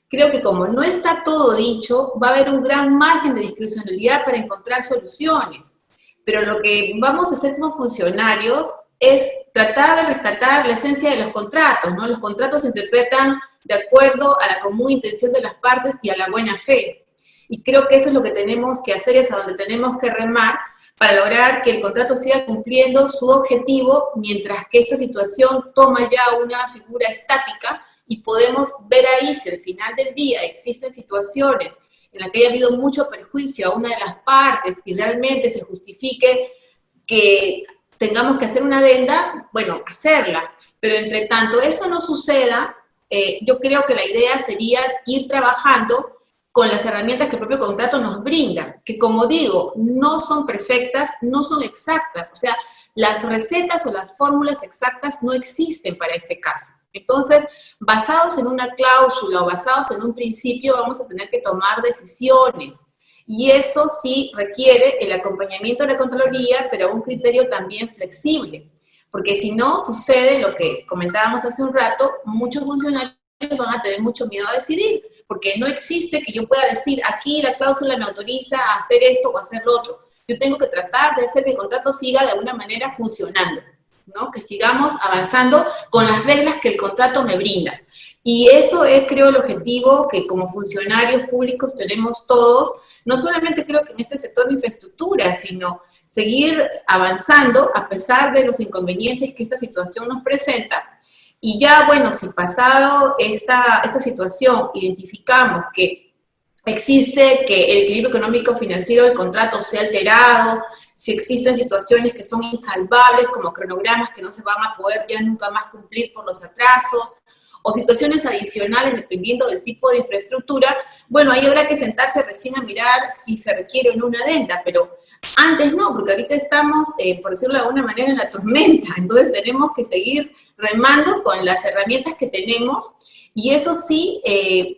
creo que como no está todo dicho, va a haber un gran margen de discrecionalidad para encontrar soluciones. Pero lo que vamos a hacer como funcionarios es tratar de rescatar la esencia de los contratos, ¿no? Los contratos se interpretan de acuerdo a la común intención de las partes y a la buena fe. Y creo que eso es lo que tenemos que hacer, es a donde tenemos que remar para lograr que el contrato siga cumpliendo su objetivo, mientras que esta situación toma ya una figura estática y podemos ver ahí si al final del día existen situaciones en las que haya habido mucho perjuicio a una de las partes y realmente se justifique que tengamos que hacer una adenda, bueno, hacerla. Pero entre tanto eso no suceda, yo creo que la idea sería ir trabajando con las herramientas que el propio contrato nos brinda, que como digo, no son perfectas, no son exactas, o sea, las recetas o las fórmulas exactas no existen para este caso. Entonces, basados en una cláusula o basados en un principio, vamos a tener que tomar decisiones. Y eso sí requiere el acompañamiento de la Contraloría, pero a un criterio también flexible. Porque si no, sucede lo que comentábamos hace un rato, muchos funcionarios van a tener mucho miedo a decidir, porque no existe que yo pueda decir, aquí la cláusula me autoriza a hacer esto o a hacer lo otro. Yo tengo que tratar de hacer que el contrato siga de alguna manera funcionando, ¿no? Que sigamos avanzando con las reglas que el contrato me brinda. Y eso es, creo, el objetivo que como funcionarios públicos tenemos todos, no solamente creo que en este sector de infraestructura, sino seguir avanzando a pesar de los inconvenientes que esta situación nos presenta. Y ya, bueno, si pasado esta situación identificamos que existe que el equilibrio económico-financiero del contrato sea alterado, si existen situaciones que son insalvables, como cronogramas que no se van a poder ya nunca más cumplir por los atrasos, o situaciones adicionales dependiendo del tipo de infraestructura, bueno, ahí habrá que sentarse recién a mirar si se requiere o no una adenda, pero antes no, porque ahorita estamos, por decirlo de alguna manera, en la tormenta, entonces tenemos que seguir remando con las herramientas que tenemos, y eso sí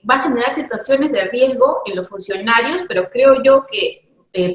va a generar situaciones de riesgo en los funcionarios, pero creo yo que,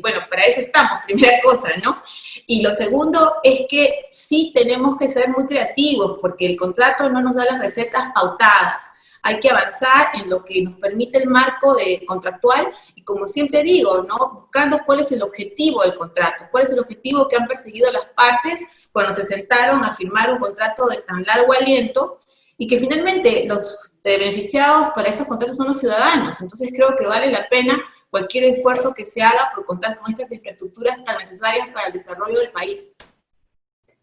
bueno, para eso estamos, primera cosa, ¿no? Y lo segundo es que sí tenemos que ser muy creativos, porque el contrato no nos da las recetas pautadas. Hay que avanzar en lo que nos permite el marco contractual y, como siempre digo, ¿no? Buscando cuál es el objetivo del contrato, cuál es el objetivo que han perseguido las partes cuando se sentaron a firmar un contrato de tan largo aliento, y que finalmente los beneficiados para esos contratos son los ciudadanos. Entonces creo que vale la pena cualquier esfuerzo que se haga por contar con estas infraestructuras tan necesarias para el desarrollo del país.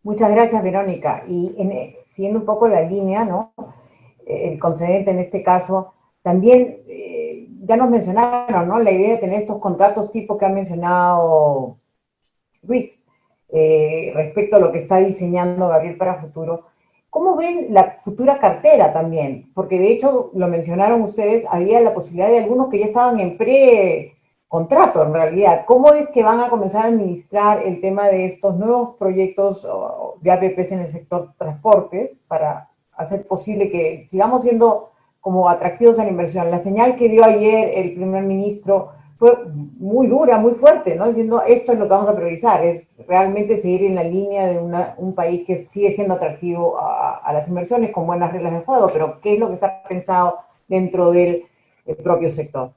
Muchas gracias, Verónica. Y siguiendo un poco la línea, ¿no? El concedente en este caso, también ya nos mencionaron, ¿no? La idea de tener estos contratos tipo que ha mencionado Luis, respecto a lo que está diseñando Gabriel para futuro. ¿Cómo ven la futura cartera también? Porque de hecho, lo mencionaron ustedes, había la posibilidad de algunos que ya estaban en pre-contrato en realidad. ¿Cómo es que van a comenzar a administrar el tema de estos nuevos proyectos de APPs en el sector transportes para hacer posible que sigamos siendo como atractivos a la inversión? La señal que dio ayer el primer ministro fue muy dura, muy fuerte, ¿no? Diciendo, esto es lo que vamos a priorizar, es realmente seguir en la línea de un país que sigue siendo atractivo a las inversiones con buenas reglas de juego, pero ¿qué es lo que está pensado dentro del propio sector?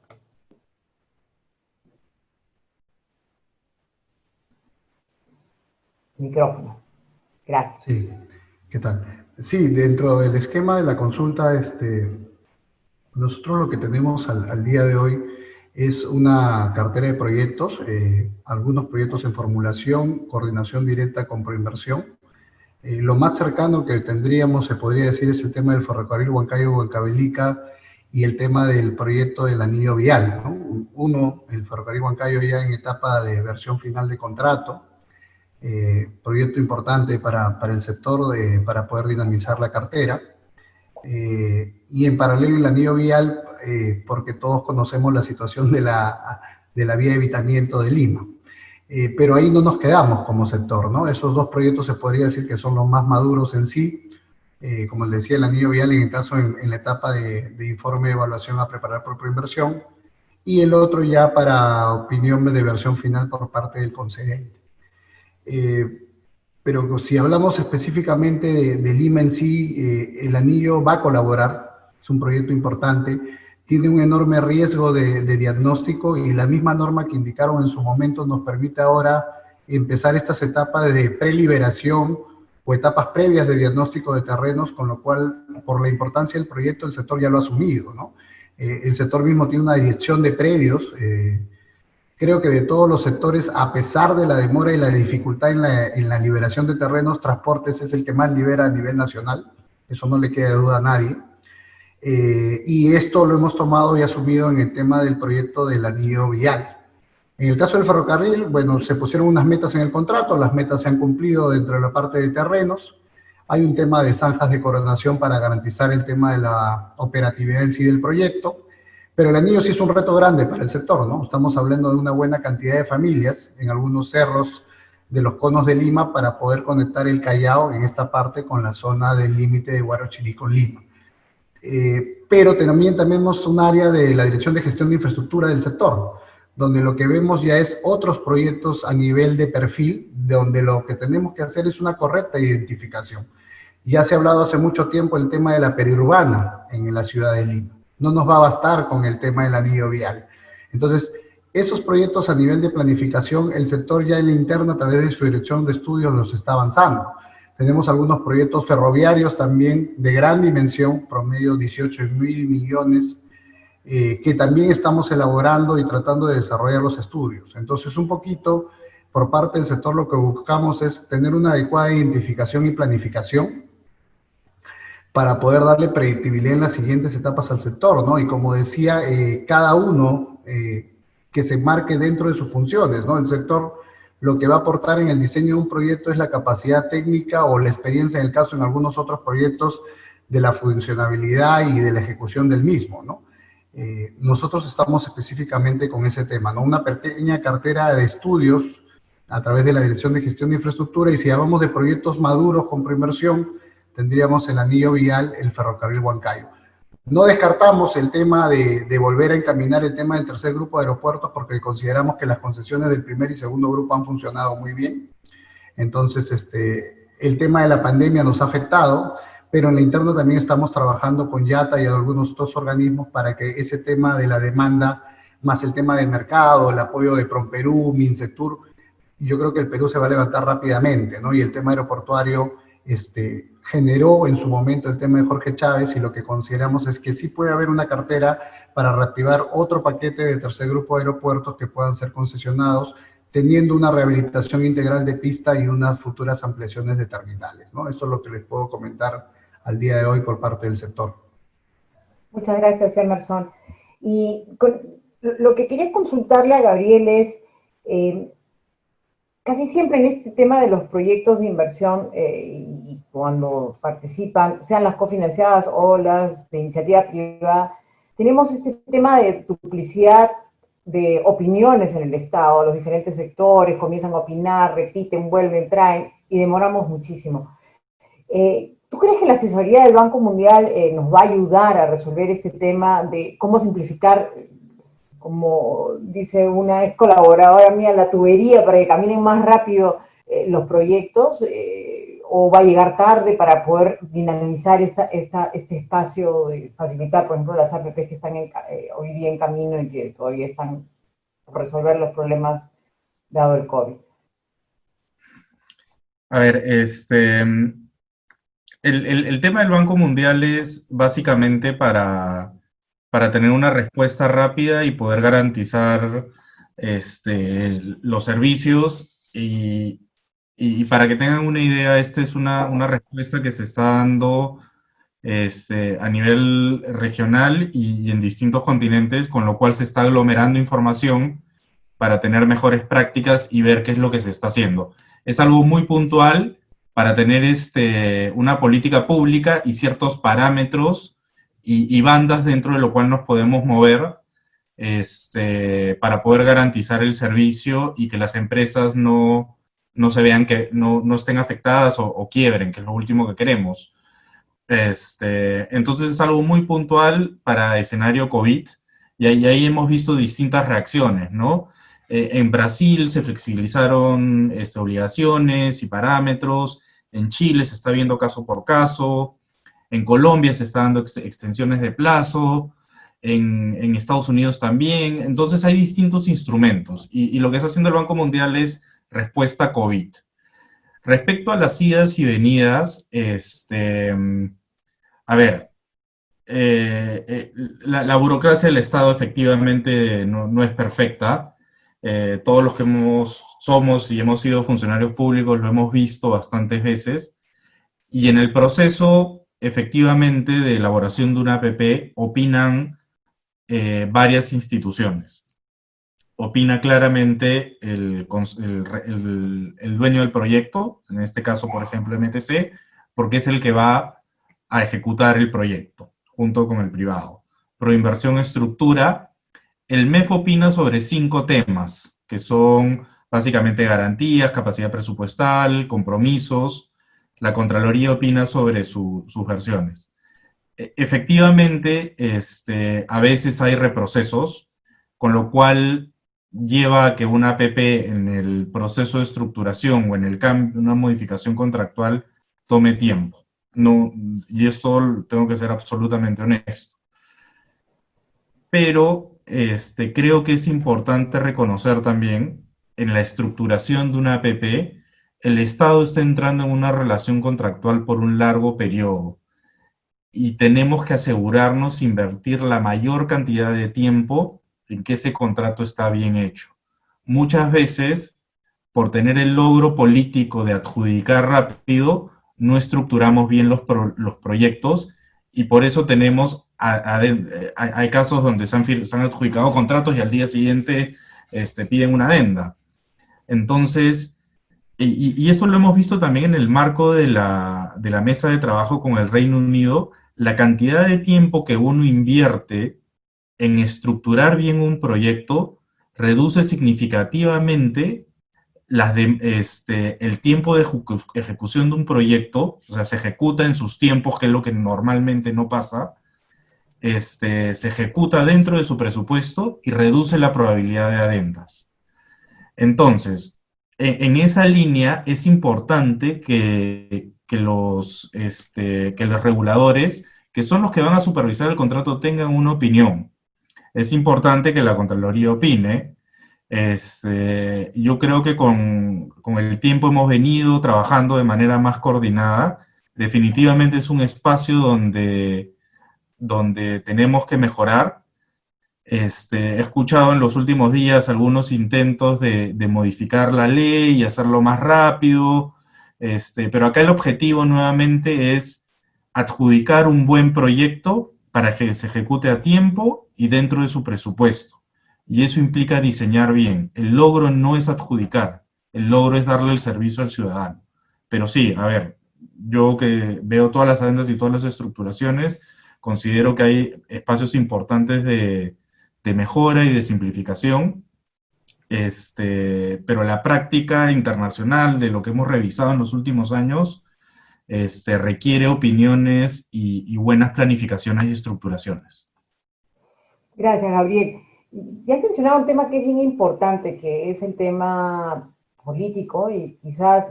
Micrófono. Gracias. Sí, ¿qué tal? Sí, dentro del esquema de la consulta, nosotros lo que tenemos al día de hoy es una cartera de proyectos, algunos proyectos en formulación, coordinación directa con Proinversión. Lo más cercano que tendríamos, se podría decir, es el tema del ferrocarril Huancayo-Huancavelica y el tema del proyecto del anillo vial, ¿no? Uno, el ferrocarril Huancayo ya en etapa de versión final de contrato, proyecto importante para el sector, para poder dinamizar la cartera. Y en paralelo el anillo vial, porque todos conocemos la situación de la vía de evitamiento de Lima. Pero ahí no nos quedamos como sector, ¿no? Esos dos proyectos se podría decir que son los más maduros en sí. Como les decía, el anillo vial en el caso en la etapa de informe de evaluación a preparar por Proinversión, y el otro ya para opinión de versión final por parte del concedente. Pero si hablamos específicamente de Lima en sí, el anillo va a colaborar, es un proyecto importante, tiene un enorme riesgo de diagnóstico, y la misma norma que indicaron en su momento nos permite ahora empezar estas etapas de preliberación o etapas previas de diagnóstico de terrenos, con lo cual, por la importancia del proyecto, el sector ya lo ha asumido, ¿no? El sector mismo tiene una dirección de predios. Creo que de todos los sectores, a pesar de la demora y la dificultad en la liberación de terrenos, transportes es el que más libera a nivel nacional, eso no le queda duda a nadie. Y esto lo hemos tomado y asumido en el tema del proyecto del anillo vial. En el caso del ferrocarril, bueno, se pusieron unas metas en el contrato, las metas se han cumplido dentro de la parte de terrenos. Hay un tema de zanjas de coronación para garantizar el tema de la operatividad en sí del proyecto, Pero el anillo sí es un reto grande para el sector, ¿no? Estamos hablando de una buena cantidad de familias en algunos cerros de los conos de Lima para poder conectar el Callao en esta parte con la zona del límite de Huarochirí con Lima. Pero también tenemos un área de la Dirección de Gestión de Infraestructura del sector, donde lo que vemos ya es otros proyectos a nivel de perfil, donde lo que tenemos que hacer es una correcta identificación. Ya se ha hablado hace mucho tiempo el tema de la periurbana en la ciudad de Lima. No nos va a bastar con el tema del anillo vial. Entonces, esos proyectos a nivel de planificación, el sector ya en la interna, a través de su dirección de estudios, los está avanzando. Tenemos algunos proyectos ferroviarios también de gran dimensión, promedio 18.000 millones, que también estamos elaborando y tratando de desarrollar los estudios. Entonces, un poquito, por parte del sector, lo que buscamos es tener una adecuada identificación y planificación para poder darle predictibilidad en las siguientes etapas al sector, ¿no? Y como decía, cada uno que se marque dentro de sus funciones, ¿no? El sector lo que va a aportar en el diseño de un proyecto es la capacidad técnica o la experiencia, en el caso en algunos otros proyectos, de la funcionabilidad y de la ejecución del mismo, ¿no? Nosotros estamos específicamente con ese tema, ¿no? Una pequeña cartera de estudios a través de la Dirección de Gestión de Infraestructura, y si hablamos de proyectos maduros con preinversión, tendríamos el anillo vial, el ferrocarril Huancayo. No descartamos el tema de volver a encaminar el tema del tercer grupo de aeropuertos, porque consideramos que las concesiones del primer y segundo grupo han funcionado muy bien. Entonces, el tema de la pandemia nos ha afectado, pero en la interna también estamos trabajando con YATA y algunos otros organismos para que ese tema de la demanda, más el tema del mercado, el apoyo de Promperú, Mincetur, yo creo que el Perú se va a levantar rápidamente, ¿no? Y el tema aeroportuario generó en su momento el tema de Jorge Chávez, y lo que consideramos es que sí puede haber una cartera para reactivar otro paquete de tercer grupo de aeropuertos que puedan ser concesionados, teniendo una rehabilitación integral de pista y unas futuras ampliaciones de terminales, ¿no? Esto es lo que les puedo comentar al día de hoy por parte del sector. Muchas gracias, Emerson. Y lo que quería consultarle a Gabriel es, casi siempre en este tema de los proyectos de inversión, y cuando participan, sean las cofinanciadas o las de iniciativa privada, tenemos este tema de duplicidad de opiniones en el Estado. Los diferentes sectores comienzan a opinar, repiten, vuelven, traen, y demoramos muchísimo. ¿Tú crees que la asesoría del Banco Mundial nos va a ayudar a resolver este tema de cómo simplificar, como dice una ex colaboradora mía, la tubería para que caminen más rápido los proyectos, o va a llegar tarde para poder dinamizar este espacio, de facilitar, por ejemplo, las APPs que están hoy día en camino y que todavía están por resolver los problemas dado el COVID? A ver, el tema del Banco Mundial es básicamente para tener una respuesta rápida y poder garantizar los servicios, y para que tengan una idea, esta es una respuesta que se está dando a nivel regional y en distintos continentes, con lo cual se está aglomerando información para tener mejores prácticas y ver qué es lo que se está haciendo. Es algo muy puntual para tener una política pública y ciertos parámetros y bandas dentro de lo cual nos podemos mover para poder garantizar el servicio y que las empresas no se vean que no estén afectadas o quiebren, que es lo último que queremos. Entonces es algo muy puntual para escenario COVID, y ahí hemos visto distintas reacciones, ¿no? En Brasil se flexibilizaron obligaciones y parámetros, en Chile se está viendo caso por caso, en Colombia se está dando extensiones de plazo, en Estados Unidos también. Entonces hay distintos instrumentos, y lo que está haciendo el Banco Mundial es respuesta a COVID. Respecto a las idas y venidas, a ver, la burocracia del Estado efectivamente no es perfecta. Todos los que somos y hemos sido funcionarios públicos lo hemos visto bastantes veces, y en el proceso efectivamente de elaboración de una APP opinan varias instituciones. Opina claramente el dueño del proyecto, en este caso, por ejemplo, MTC, porque es el que va a ejecutar el proyecto, junto con el privado. Proinversión Estructura, el MEF opina sobre 5 temas, que son básicamente garantías, capacidad presupuestal, compromisos. La Contraloría opina sobre sus versiones. Efectivamente, a veces hay reprocesos, con lo cual lleva a que una APP en el proceso de estructuración o en el cambio, una modificación contractual, tome tiempo. No, y esto tengo que ser absolutamente honesto. Pero creo que es importante reconocer también, en la estructuración de una APP, el Estado está entrando en una relación contractual por un largo periodo y tenemos que asegurarnos de invertir la mayor cantidad de tiempo en que ese contrato está bien hecho. Muchas veces, por tener el logro político de adjudicar rápido, no estructuramos bien los proyectos y por eso tenemos, hay casos donde se han adjudicado contratos y al día siguiente piden una adenda. Entonces, y esto lo hemos visto también en el marco de la mesa de trabajo con el Reino Unido, la cantidad de tiempo que uno invierte en estructurar bien un proyecto reduce significativamente el tiempo de ejecución de un proyecto, o sea, se ejecuta en sus tiempos, que es lo que normalmente no pasa, se ejecuta dentro de su presupuesto y reduce la probabilidad de adendas. Entonces, en esa línea es importante que los reguladores, que son los que van a supervisar el contrato, tengan una opinión. Es importante que la Contraloría opine. Yo creo que con el tiempo hemos venido trabajando de manera más coordinada. Definitivamente es un espacio donde tenemos que mejorar. He escuchado en los últimos días algunos intentos de modificar la ley y hacerlo más rápido, pero acá el objetivo nuevamente es adjudicar un buen proyecto para que se ejecute a tiempo y dentro de su presupuesto. Y eso implica diseñar bien. El logro no es adjudicar, el logro es darle el servicio al ciudadano. Pero sí, a ver, yo que veo todas las adendas y todas las estructuraciones, considero que hay espacios importantes de mejora y de simplificación, pero la práctica internacional de lo que hemos revisado en los últimos años requiere opiniones y buenas planificaciones y estructuraciones. Gracias, Gabriel. Ya has mencionado un tema que es bien importante, que es el tema político, y quizás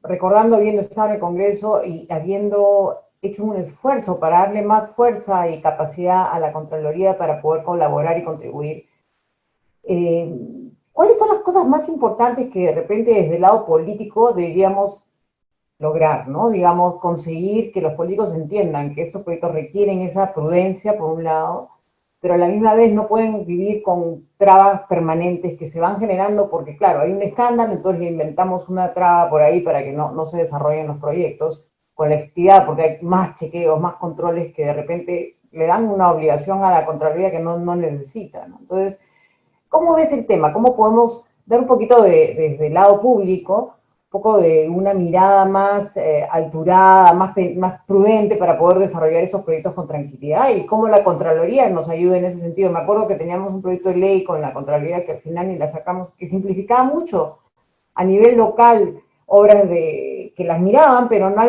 recordando habiendo estado en el Congreso y habiendo hecho un esfuerzo para darle más fuerza y capacidad a la Contraloría para poder colaborar y contribuir. ¿Cuáles son las cosas más importantes que de repente desde el lado político deberíamos lograr, ¿no? Digamos, conseguir que los políticos entiendan que estos proyectos requieren esa prudencia, por un lado, pero a la misma vez no pueden vivir con trabas permanentes que se van generando porque, claro, hay un escándalo, entonces le inventamos una traba por ahí para que no se desarrollen los proyectos con la efectividad, porque hay más chequeos, más controles que de repente le dan una obligación a la Contraloría que no necesita, ¿no? Entonces, ¿cómo ves el tema? ¿Cómo podemos dar un poquito desde el lado público, un poco de una mirada más alturada, más prudente para poder desarrollar esos proyectos con tranquilidad? Y cómo la Contraloría nos ayuda en ese sentido. Me acuerdo que teníamos un proyecto de ley con la Contraloría que al final ni la sacamos, que simplificaba mucho a nivel local obras que las miraban, pero no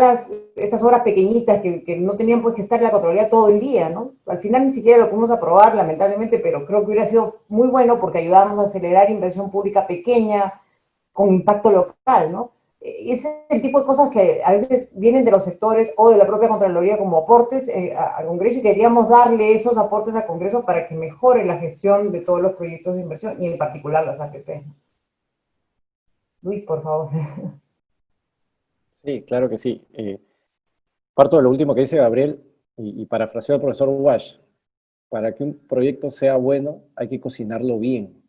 estas obras pequeñitas que no tenían pues que estar en la Contraloría todo el día, ¿no? Al final ni siquiera lo pudimos aprobar, lamentablemente, pero creo que hubiera sido muy bueno porque ayudábamos a acelerar inversión pública pequeña con impacto local, ¿no? Ese es el tipo de cosas que a veces vienen de los sectores o de la propia Contraloría como aportes al Congreso, y queríamos darle esos aportes al Congreso para que mejore la gestión de todos los proyectos de inversión y en particular las APP. Luis, por favor. Sí, claro que sí. Parto de lo último que dice Gabriel y parafraseo al profesor Wash. Para que un proyecto sea bueno hay que cocinarlo bien.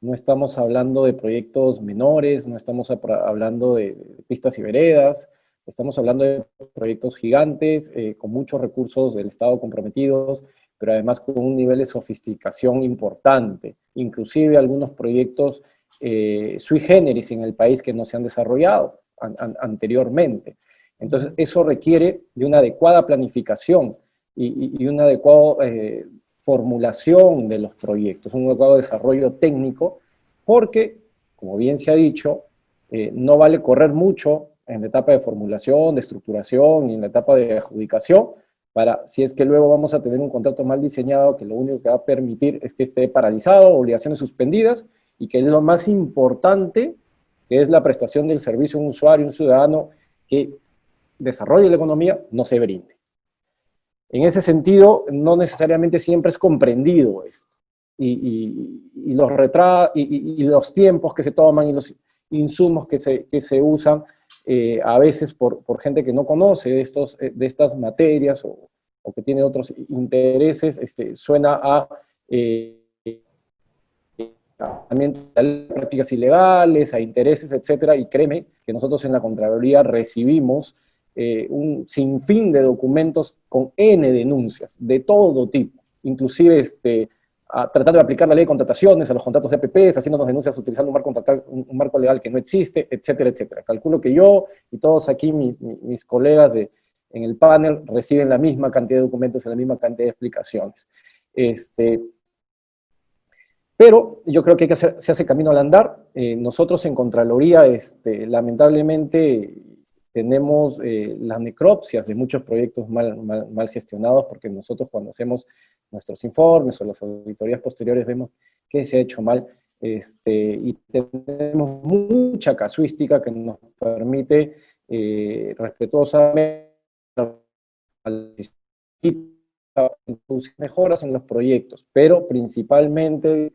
No estamos hablando de proyectos menores, no estamos hablando de pistas y veredas, estamos hablando de proyectos gigantes, con muchos recursos del Estado comprometidos, pero además con un nivel de sofisticación importante. Inclusive algunos proyectos sui generis en el país que no se han desarrollado anteriormente. Entonces, eso requiere de una adecuada planificación y una adecuada formulación de los proyectos, un adecuado desarrollo técnico, porque, como bien se ha dicho, no vale correr mucho en la etapa de formulación, de estructuración y en la etapa de adjudicación, si es que luego vamos a tener un contrato mal diseñado que lo único que va a permitir es que esté paralizado, obligaciones suspendidas, y que es lo más importante, que es la prestación del servicio a un usuario, un ciudadano que desarrolle la economía, no se brinde. En ese sentido, no necesariamente siempre es comprendido esto. Y los tiempos que se toman y los insumos que se usan, a veces por gente que no conoce de estas materias o que tiene otros intereses, suena a prácticas ilegales, a intereses, etcétera, y créeme que nosotros en la Contraloría recibimos un sinfín de documentos con N denuncias, de todo tipo, inclusive tratando de aplicar la ley de contrataciones a los contratos de EPPs, haciéndonos denuncias utilizando un marco legal que no existe, etcétera, etcétera. Calculo que yo y todos aquí, mis colegas en el panel, reciben la misma cantidad de documentos y la misma cantidad de explicaciones. Pero yo creo que se hace camino al andar. Nosotros en Contraloría, lamentablemente, tenemos las necropsias de muchos proyectos mal gestionados, porque nosotros cuando hacemos nuestros informes o las auditorías posteriores vemos que se ha hecho mal, y tenemos mucha casuística que nos permite respetuosamente introducir mejoras en los proyectos, pero principalmente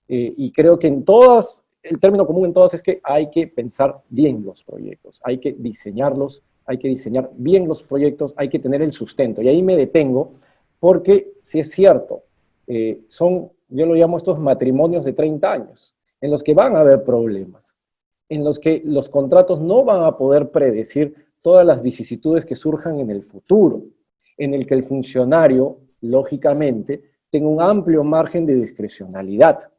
y creo que el término común en todas es que hay que pensar bien los proyectos, hay que diseñarlos, hay que diseñar bien los proyectos, hay que tener el sustento. Y ahí me detengo, porque si es cierto, yo lo llamo estos matrimonios de 30 años, en los que van a haber problemas, en los que los contratos no van a poder predecir todas las vicisitudes que surjan en el futuro, en el que el funcionario, lógicamente, tenga un amplio margen de discrecionalidad.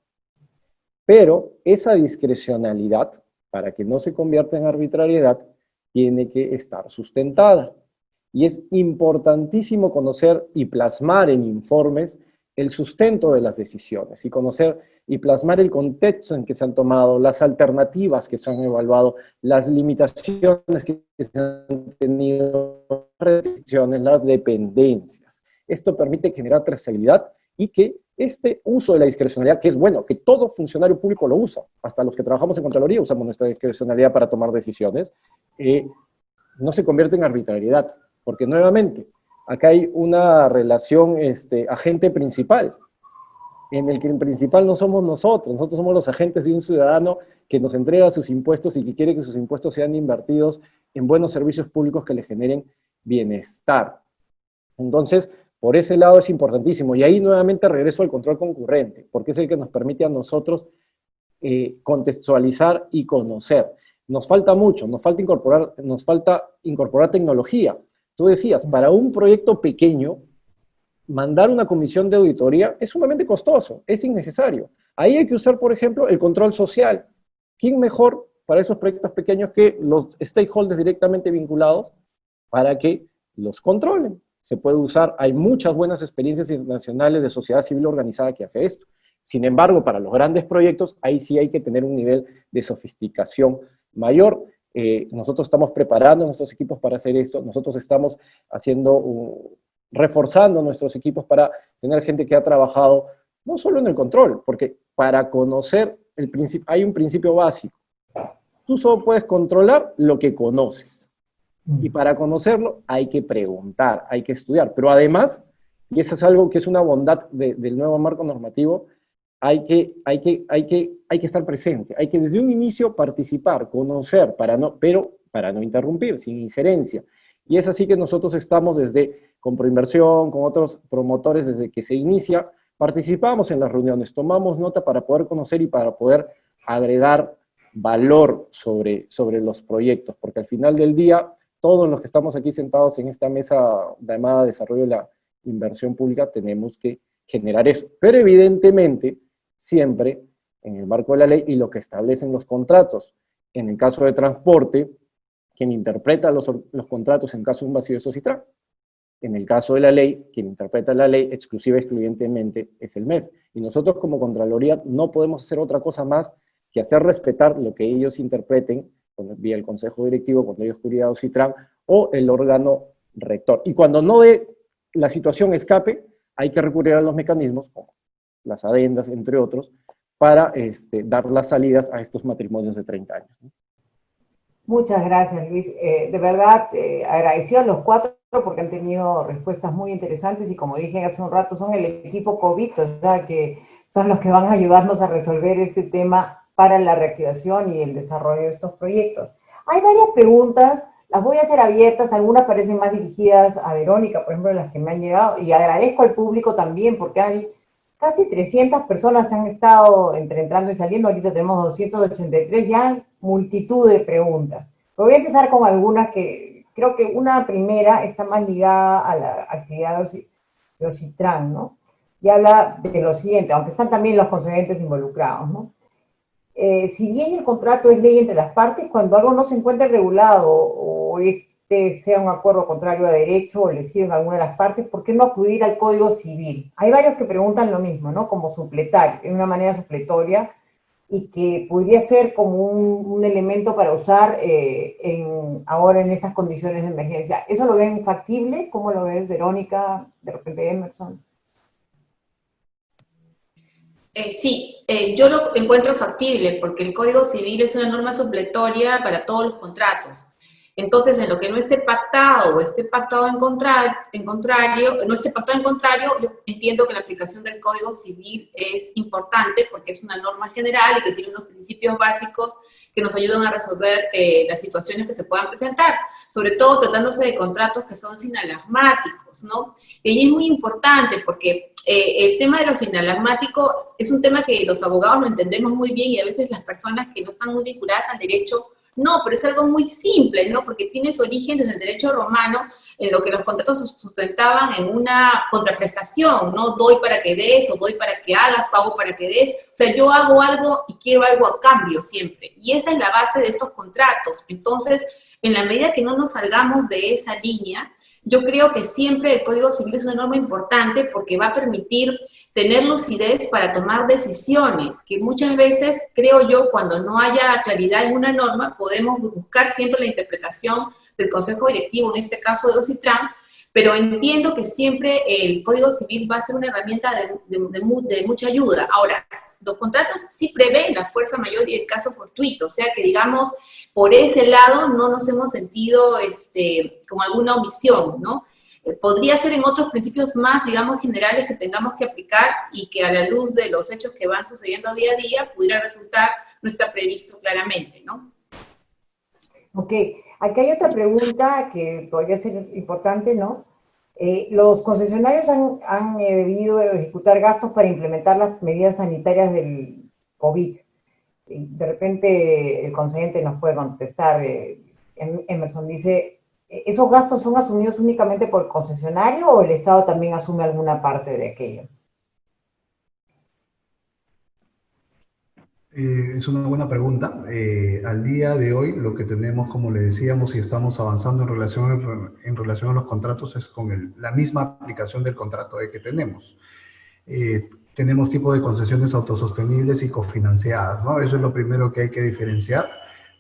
Pero esa discrecionalidad, para que no se convierta en arbitrariedad, tiene que estar sustentada. Y es importantísimo conocer y plasmar en informes el sustento de las decisiones, y conocer y plasmar el contexto en que se han tomado, las alternativas que se han evaluado, las limitaciones que se han tenido, las restricciones, las dependencias. Esto permite generar trazabilidad y que este uso de la discrecionalidad, que es bueno, que todo funcionario público lo usa, hasta los que trabajamos en Contraloría usamos nuestra discrecionalidad para tomar decisiones, no se convierte en arbitrariedad, porque nuevamente, acá hay una relación agente principal, en el que el principal no somos nosotros somos los agentes de un ciudadano que nos entrega sus impuestos y que quiere que sus impuestos sean invertidos en buenos servicios públicos que le generen bienestar. Entonces, por ese lado es importantísimo, y ahí nuevamente regreso al control concurrente, porque es el que nos permite a nosotros contextualizar y conocer. Nos falta mucho, nos falta incorporar tecnología. Tú decías, para un proyecto pequeño, mandar una comisión de auditoría es sumamente costoso, es innecesario. Ahí hay que usar, por ejemplo, el control social. ¿Quién mejor para esos proyectos pequeños que los stakeholders directamente vinculados para que los controlen? Se puede usar, hay muchas buenas experiencias internacionales de sociedad civil organizada que hace esto. Sin embargo, para los grandes proyectos, ahí sí hay que tener un nivel de sofisticación mayor. Nosotros estamos preparando nuestros equipos para hacer esto, nosotros estamos reforzando nuestros equipos para tener gente que ha trabajado no solo en el control, porque para conocer hay un principio básico. Tú solo puedes controlar lo que conoces. Y para conocerlo hay que preguntar, hay que estudiar. Pero además, y eso es algo que es una bondad del nuevo marco normativo, hay que estar presente, hay que desde un inicio participar, conocer, pero para no interrumpir, sin injerencia. Y es así que nosotros estamos con Proinversión, con otros promotores, desde que se inicia, participamos en las reuniones, tomamos nota para poder conocer y para poder agregar valor sobre los proyectos, porque al final del día, todos los que estamos aquí sentados en esta mesa llamada Desarrollo de la Inversión Pública tenemos que generar eso. Pero evidentemente, siempre en el marco de la ley y lo que establecen los contratos. En el caso de transporte, quien interpreta los contratos en caso de un vacío de SOCITRAN. en el caso de la ley, quien interpreta la ley exclusiva y excluyentemente es el MEF. Y nosotros como Contraloría no podemos hacer otra cosa más que hacer respetar lo que ellos interpreten, vía el Consejo Directivo, cuando ellos juridad CITRAN, o el órgano rector. Y cuando no de la situación escape, hay que recurrir a los mecanismos, como las adendas, entre otros, para dar las salidas a estos matrimonios de 30 años, ¿no? Muchas gracias, Luis. De verdad, agradecido a los cuatro porque han tenido respuestas muy interesantes y como dije hace un rato, son el equipo COVID, o sea, que son los que van a ayudarnos a resolver este tema para la reactivación y el desarrollo de estos proyectos. Hay varias preguntas, las voy a hacer abiertas, algunas parecen más dirigidas a Verónica, por ejemplo, las que me han llegado, y agradezco al público también porque hay casi 300 personas han estado entrando y saliendo, ahorita tenemos 283, ya multitud de preguntas. Pero voy a empezar con algunas que, creo que una primera está más ligada a la actividad de OCITRAN, ¿no? Y habla de lo siguiente, aunque están también los concedentes involucrados, ¿no? Si bien el contrato es ley entre las partes, cuando algo no se encuentra regulado o sea un acuerdo contrario a derecho o lesivo en alguna de las partes, ¿por qué no acudir al Código Civil? Hay varios que preguntan lo mismo, ¿no? Como supletar, de una manera supletoria, y que podría ser como un elemento para usar ahora en estas condiciones de emergencia. ¿Eso lo ven factible? ¿Cómo lo ves, Verónica? De repente, Emerson. Sí, yo lo encuentro factible porque el Código Civil es una norma supletoria para todos los contratos. Entonces, en lo que no esté pactado o esté pactado no esté pactado en contrario, yo entiendo que la aplicación del Código Civil es importante porque es una norma general y que tiene unos principios básicos que nos ayudan a resolver las situaciones que se puedan presentar, sobre todo tratándose de contratos que son sinalarmáticos, ¿no? Y es muy importante porque el tema de lo sinalarmático es un tema que los abogados lo entendemos muy bien y a veces las personas que no están muy vinculadas al derecho no, pero es algo muy simple, ¿no? Porque tiene su origen desde el derecho romano, en lo que los contratos sustentaban en una contraprestación, ¿no? Doy para que des, o doy para que hagas, pago para que des. O sea, yo hago algo y quiero algo a cambio siempre. Y esa es la base de estos contratos. Entonces, en la medida que no nos salgamos de esa línea, yo creo que siempre el Código Civil es una norma importante porque va a permitir tener lucidez para tomar decisiones, que muchas veces, creo yo, cuando no haya claridad en una norma, podemos buscar siempre la interpretación del Consejo Directivo, en este caso de OCITRAN, pero entiendo que siempre el Código Civil va a ser una herramienta de mucha ayuda. Ahora, los contratos sí prevén la fuerza mayor y el caso fortuito, o sea que, digamos, por ese lado no nos hemos sentido con alguna omisión, ¿no? Podría ser en otros principios más, digamos, generales que tengamos que aplicar y que a la luz de los hechos que van sucediendo día a día pudiera resultar no está previsto claramente, ¿no? Ok, aquí hay otra pregunta que podría ser importante, ¿no? Los concesionarios han debido ejecutar gastos para implementar las medidas sanitarias del COVID. De repente el concedente nos puede contestar, Emerson dice, ¿esos gastos son asumidos únicamente por el concesionario o el Estado también asume alguna parte de aquello? Es una buena pregunta. Al día de hoy, lo que tenemos, como le decíamos, y estamos avanzando en relación a los contratos, es con la misma aplicación del contrato que tenemos. Tenemos tipo de concesiones autosostenibles y cofinanciadas, ¿no? Eso es lo primero que hay que diferenciar.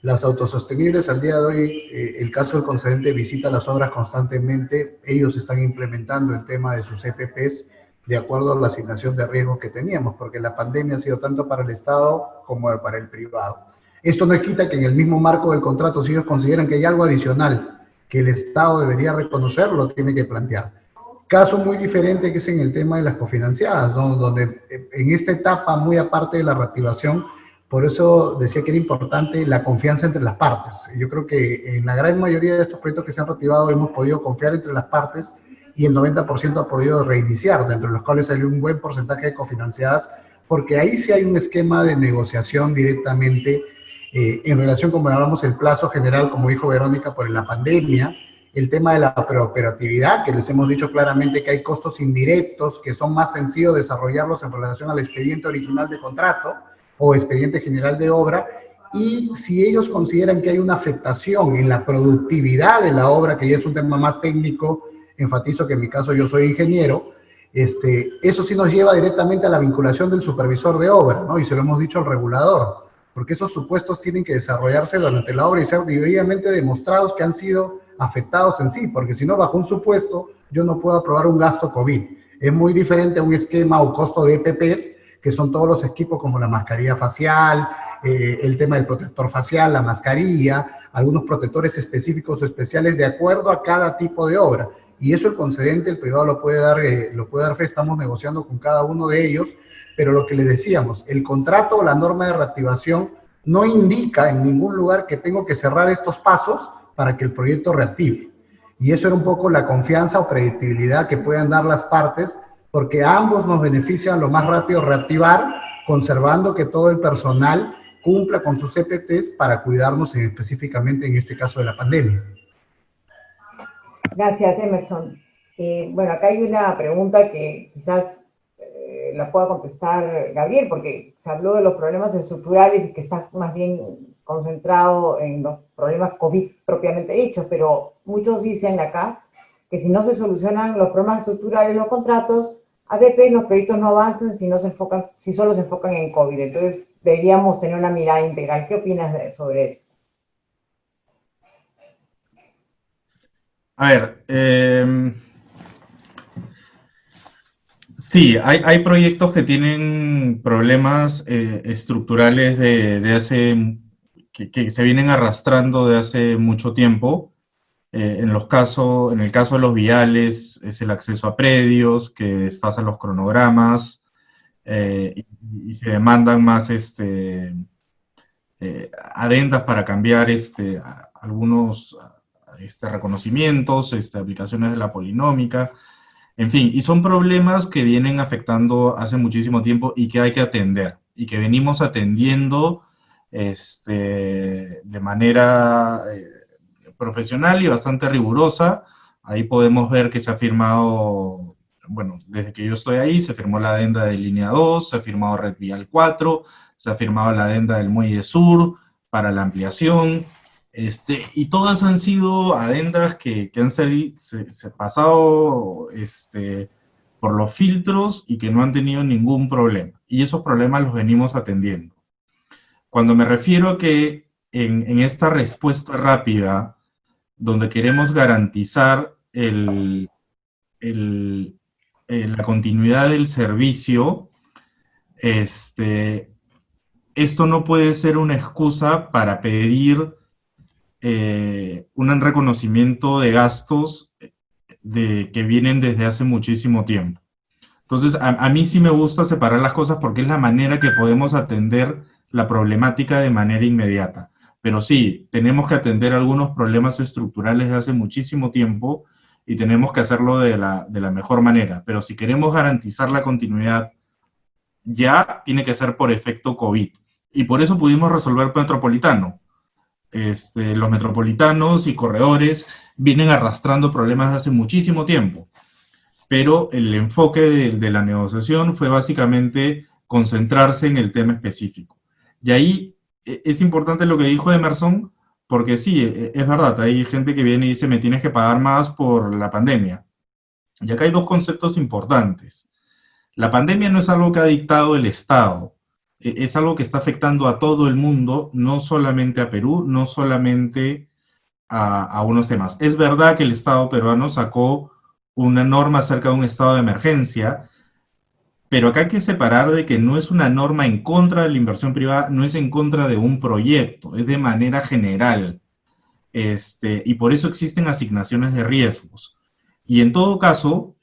Las autosostenibles, al día de hoy, el caso del concedente visita las obras constantemente, ellos están implementando el tema de sus EPPs de acuerdo a la asignación de riesgo que teníamos, porque la pandemia ha sido tanto para el Estado como para el privado. Esto no quita que en el mismo marco del contrato, si ellos consideran que hay algo adicional que el Estado debería reconocer, lo tiene que plantear. Caso muy diferente que es en el tema de las cofinanciadas, ¿no? Donde en esta etapa, muy aparte de la reactivación, por eso decía que era importante la confianza entre las partes. Yo creo que en la gran mayoría de estos proyectos que se han reactivado hemos podido confiar entre las partes y el 90% ha podido reiniciar, dentro de los cuales salió un buen porcentaje de cofinanciadas, porque ahí sí hay un esquema de negociación directamente en relación, como hablamos, el plazo general, como dijo Verónica, por la pandemia, el tema de la preoperatividad, que les hemos dicho claramente que hay costos indirectos que son más sencillos desarrollarlos en relación al expediente original de contrato o expediente general de obra, y si ellos consideran que hay una afectación en la productividad de la obra, que ya es un tema más técnico, enfatizo que en mi caso yo soy ingeniero, eso sí nos lleva directamente a la vinculación del supervisor de obra, ¿no? Y se lo hemos dicho al regulador, porque esos supuestos tienen que desarrollarse durante la obra y ser debidamente demostrados que han sido afectados en sí, porque si no, bajo un supuesto, yo no puedo aprobar un gasto COVID. Es muy diferente a un esquema o costo de EPPs, que son todos los equipos como la mascarilla facial, el tema del protector facial, la mascarilla, algunos protectores específicos o especiales de acuerdo a cada tipo de obra. Y eso el concedente, el privado lo puede dar fe, estamos negociando con cada uno de ellos, pero lo que les decíamos, el contrato o la norma de reactivación no indica en ningún lugar que tengo que cerrar estos pasos para que el proyecto reactive. Y eso era un poco la confianza o predictibilidad que puedan dar las partes, porque a ambos nos beneficia lo más rápido reactivar, conservando que todo el personal cumpla con sus EPTs para cuidarnos específicamente en este caso de la pandemia. Gracias, Emerson. Bueno, acá hay una pregunta que quizás la pueda contestar Gabriel, porque se habló de los problemas estructurales y que está más bien concentrado en los problemas COVID propiamente dichos, pero muchos dicen acá que si no se solucionan los problemas estructurales, los contratos, a veces los proyectos no avanzan si solo se enfocan en COVID. Entonces, deberíamos tener una mirada integral. ¿Qué opinas sobre eso? A ver, sí, hay proyectos que tienen problemas estructurales que se vienen arrastrando de hace mucho tiempo. En el caso de los viales, es el acceso a predios, que desfasan los cronogramas, y se demandan más adendas para cambiar algunos reconocimientos, aplicaciones de la polinómica, en fin, y son problemas que vienen afectando hace muchísimo tiempo y que hay que atender, y que venimos atendiendo de manera profesional y bastante rigurosa. Ahí podemos ver que se ha firmado, bueno, desde que yo estoy ahí, se firmó la adenda de línea 2, se ha firmado Red Vial 4, se ha firmado la adenda del Muelle Sur para la ampliación, y todas han sido adendas que han se pasado por los filtros y que no han tenido ningún problema. Y esos problemas los venimos atendiendo. Cuando me refiero a que en esta respuesta rápida, donde queremos garantizar la continuidad del servicio, esto no puede ser una excusa para pedir un reconocimiento de gastos que vienen desde hace muchísimo tiempo. Entonces, a mí sí me gusta separar las cosas porque es la manera que podemos atender la problemática de manera inmediata. Pero sí, tenemos que atender algunos problemas estructurales de hace muchísimo tiempo y tenemos que hacerlo de la mejor manera. Pero si queremos garantizar la continuidad, ya tiene que ser por efecto COVID. Y por eso pudimos resolver Metropolitano. Los metropolitanos y corredores vienen arrastrando problemas de hace muchísimo tiempo. Pero el enfoque de la negociación fue básicamente concentrarse en el tema específico. Y ahí es importante lo que dijo Emerson, porque sí, es verdad, hay gente que viene y dice, me tienes que pagar más por la pandemia. Y acá hay dos conceptos importantes. La pandemia no es algo que ha dictado el Estado, es algo que está afectando a todo el mundo, no solamente a Perú, no solamente a unos temas. Es verdad que el Estado peruano sacó una norma acerca de un estado de emergencia, pero acá hay que separar de que no es una norma en contra de la inversión privada, no es en contra de un proyecto, es de manera general. Y por eso existen asignaciones de riesgos. Y en todo caso,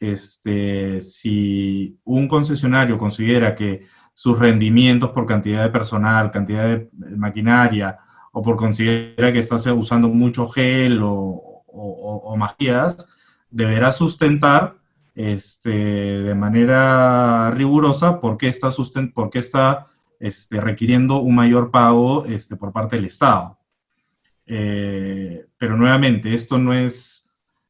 si un concesionario considera que sus rendimientos por cantidad de personal, cantidad de maquinaria, o por considera que está usando mucho gel o magías, deberá sustentar de manera rigurosa por qué está requiriendo un mayor pago por parte del Estado. Pero nuevamente, esto no es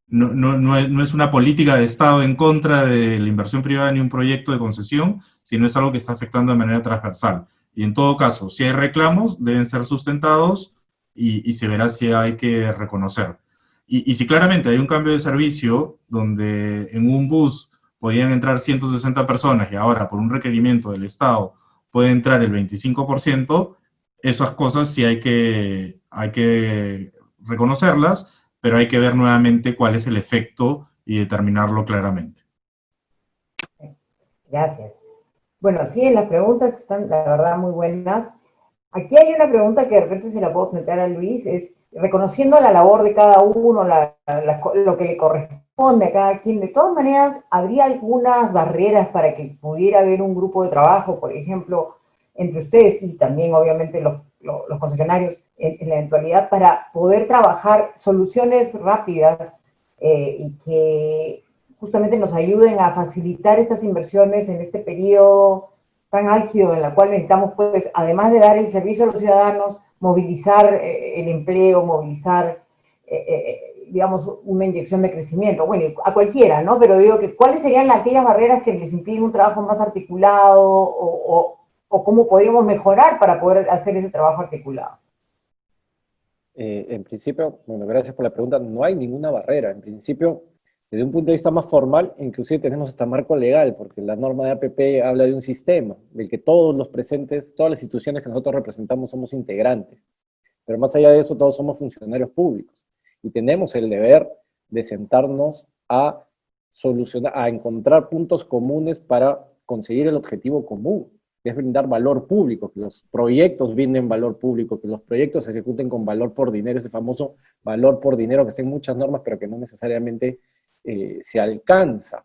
una política de Estado en contra de la inversión privada ni un proyecto de concesión, sino es algo que está afectando de manera transversal. Y en todo caso, si hay reclamos, deben ser sustentados y se verá si hay que reconocer. Y si claramente hay un cambio de servicio donde en un bus podían entrar 160 personas y ahora por un requerimiento del Estado puede entrar el 25%, esas cosas sí hay que reconocerlas, pero hay que ver nuevamente cuál es el efecto y determinarlo claramente. Gracias. Bueno, sí, las preguntas están, la verdad, muy buenas. Aquí hay una pregunta que de repente se la puedo plantear a Luis, es reconociendo la labor de cada uno, lo que le corresponde a cada quien, de todas maneras, ¿habría algunas barreras para que pudiera haber un grupo de trabajo, por ejemplo, entre ustedes y también, obviamente, los concesionarios, en la eventualidad, para poder trabajar soluciones rápidas y que justamente nos ayuden a facilitar estas inversiones en este periodo tan álgido en la cual necesitamos, pues, además de dar el servicio a los ciudadanos, movilizar el empleo, movilizar, digamos, una inyección de crecimiento? Bueno, a cualquiera, ¿no? Pero digo que, ¿cuáles serían aquellas barreras que les impiden un trabajo más articulado o cómo podríamos mejorar para poder hacer ese trabajo articulado? En principio, bueno, gracias por la pregunta, no hay ninguna barrera. En principio, desde un punto de vista más formal, inclusive tenemos hasta marco legal, porque la norma de APP habla de un sistema, del que todos los presentes, todas las instituciones que nosotros representamos somos integrantes. Pero más allá de eso, todos somos funcionarios públicos. Y tenemos el deber de sentarnos a solucionar, a encontrar puntos comunes para conseguir el objetivo común, que es brindar valor público, que los proyectos brinden valor público, que los proyectos se ejecuten con valor por dinero, ese famoso valor por dinero que está en muchas normas, pero que no necesariamente se alcanza.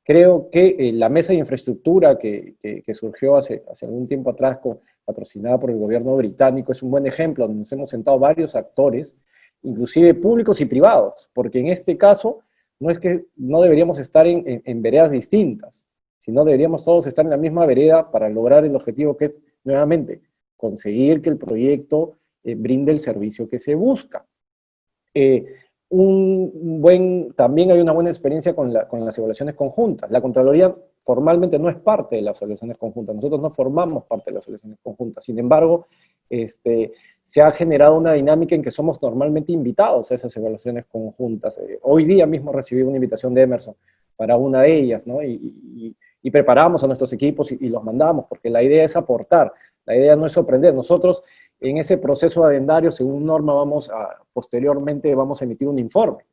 Creo que la mesa de infraestructura que surgió hace algún tiempo atrás, patrocinada por el gobierno británico, es un buen ejemplo, donde nos hemos sentado varios actores, inclusive públicos y privados, porque en este caso no es que no deberíamos estar en veredas distintas, sino deberíamos todos estar en la misma vereda para lograr el objetivo que es, nuevamente, conseguir que el proyecto brinde el servicio que se busca. También hay una buena experiencia con las evaluaciones conjuntas. La Contraloría formalmente no es parte de las evaluaciones conjuntas, nosotros no formamos parte de las evaluaciones conjuntas, sin embargo, se ha generado una dinámica en que somos normalmente invitados a esas evaluaciones conjuntas. Hoy día mismo recibí una invitación de Emerson para una de ellas, ¿no? Y preparamos a nuestros equipos y los mandamos, porque la idea es aportar, la idea no es sorprender. Nosotros en ese proceso adendario, según norma, posteriormente vamos a emitir un informe.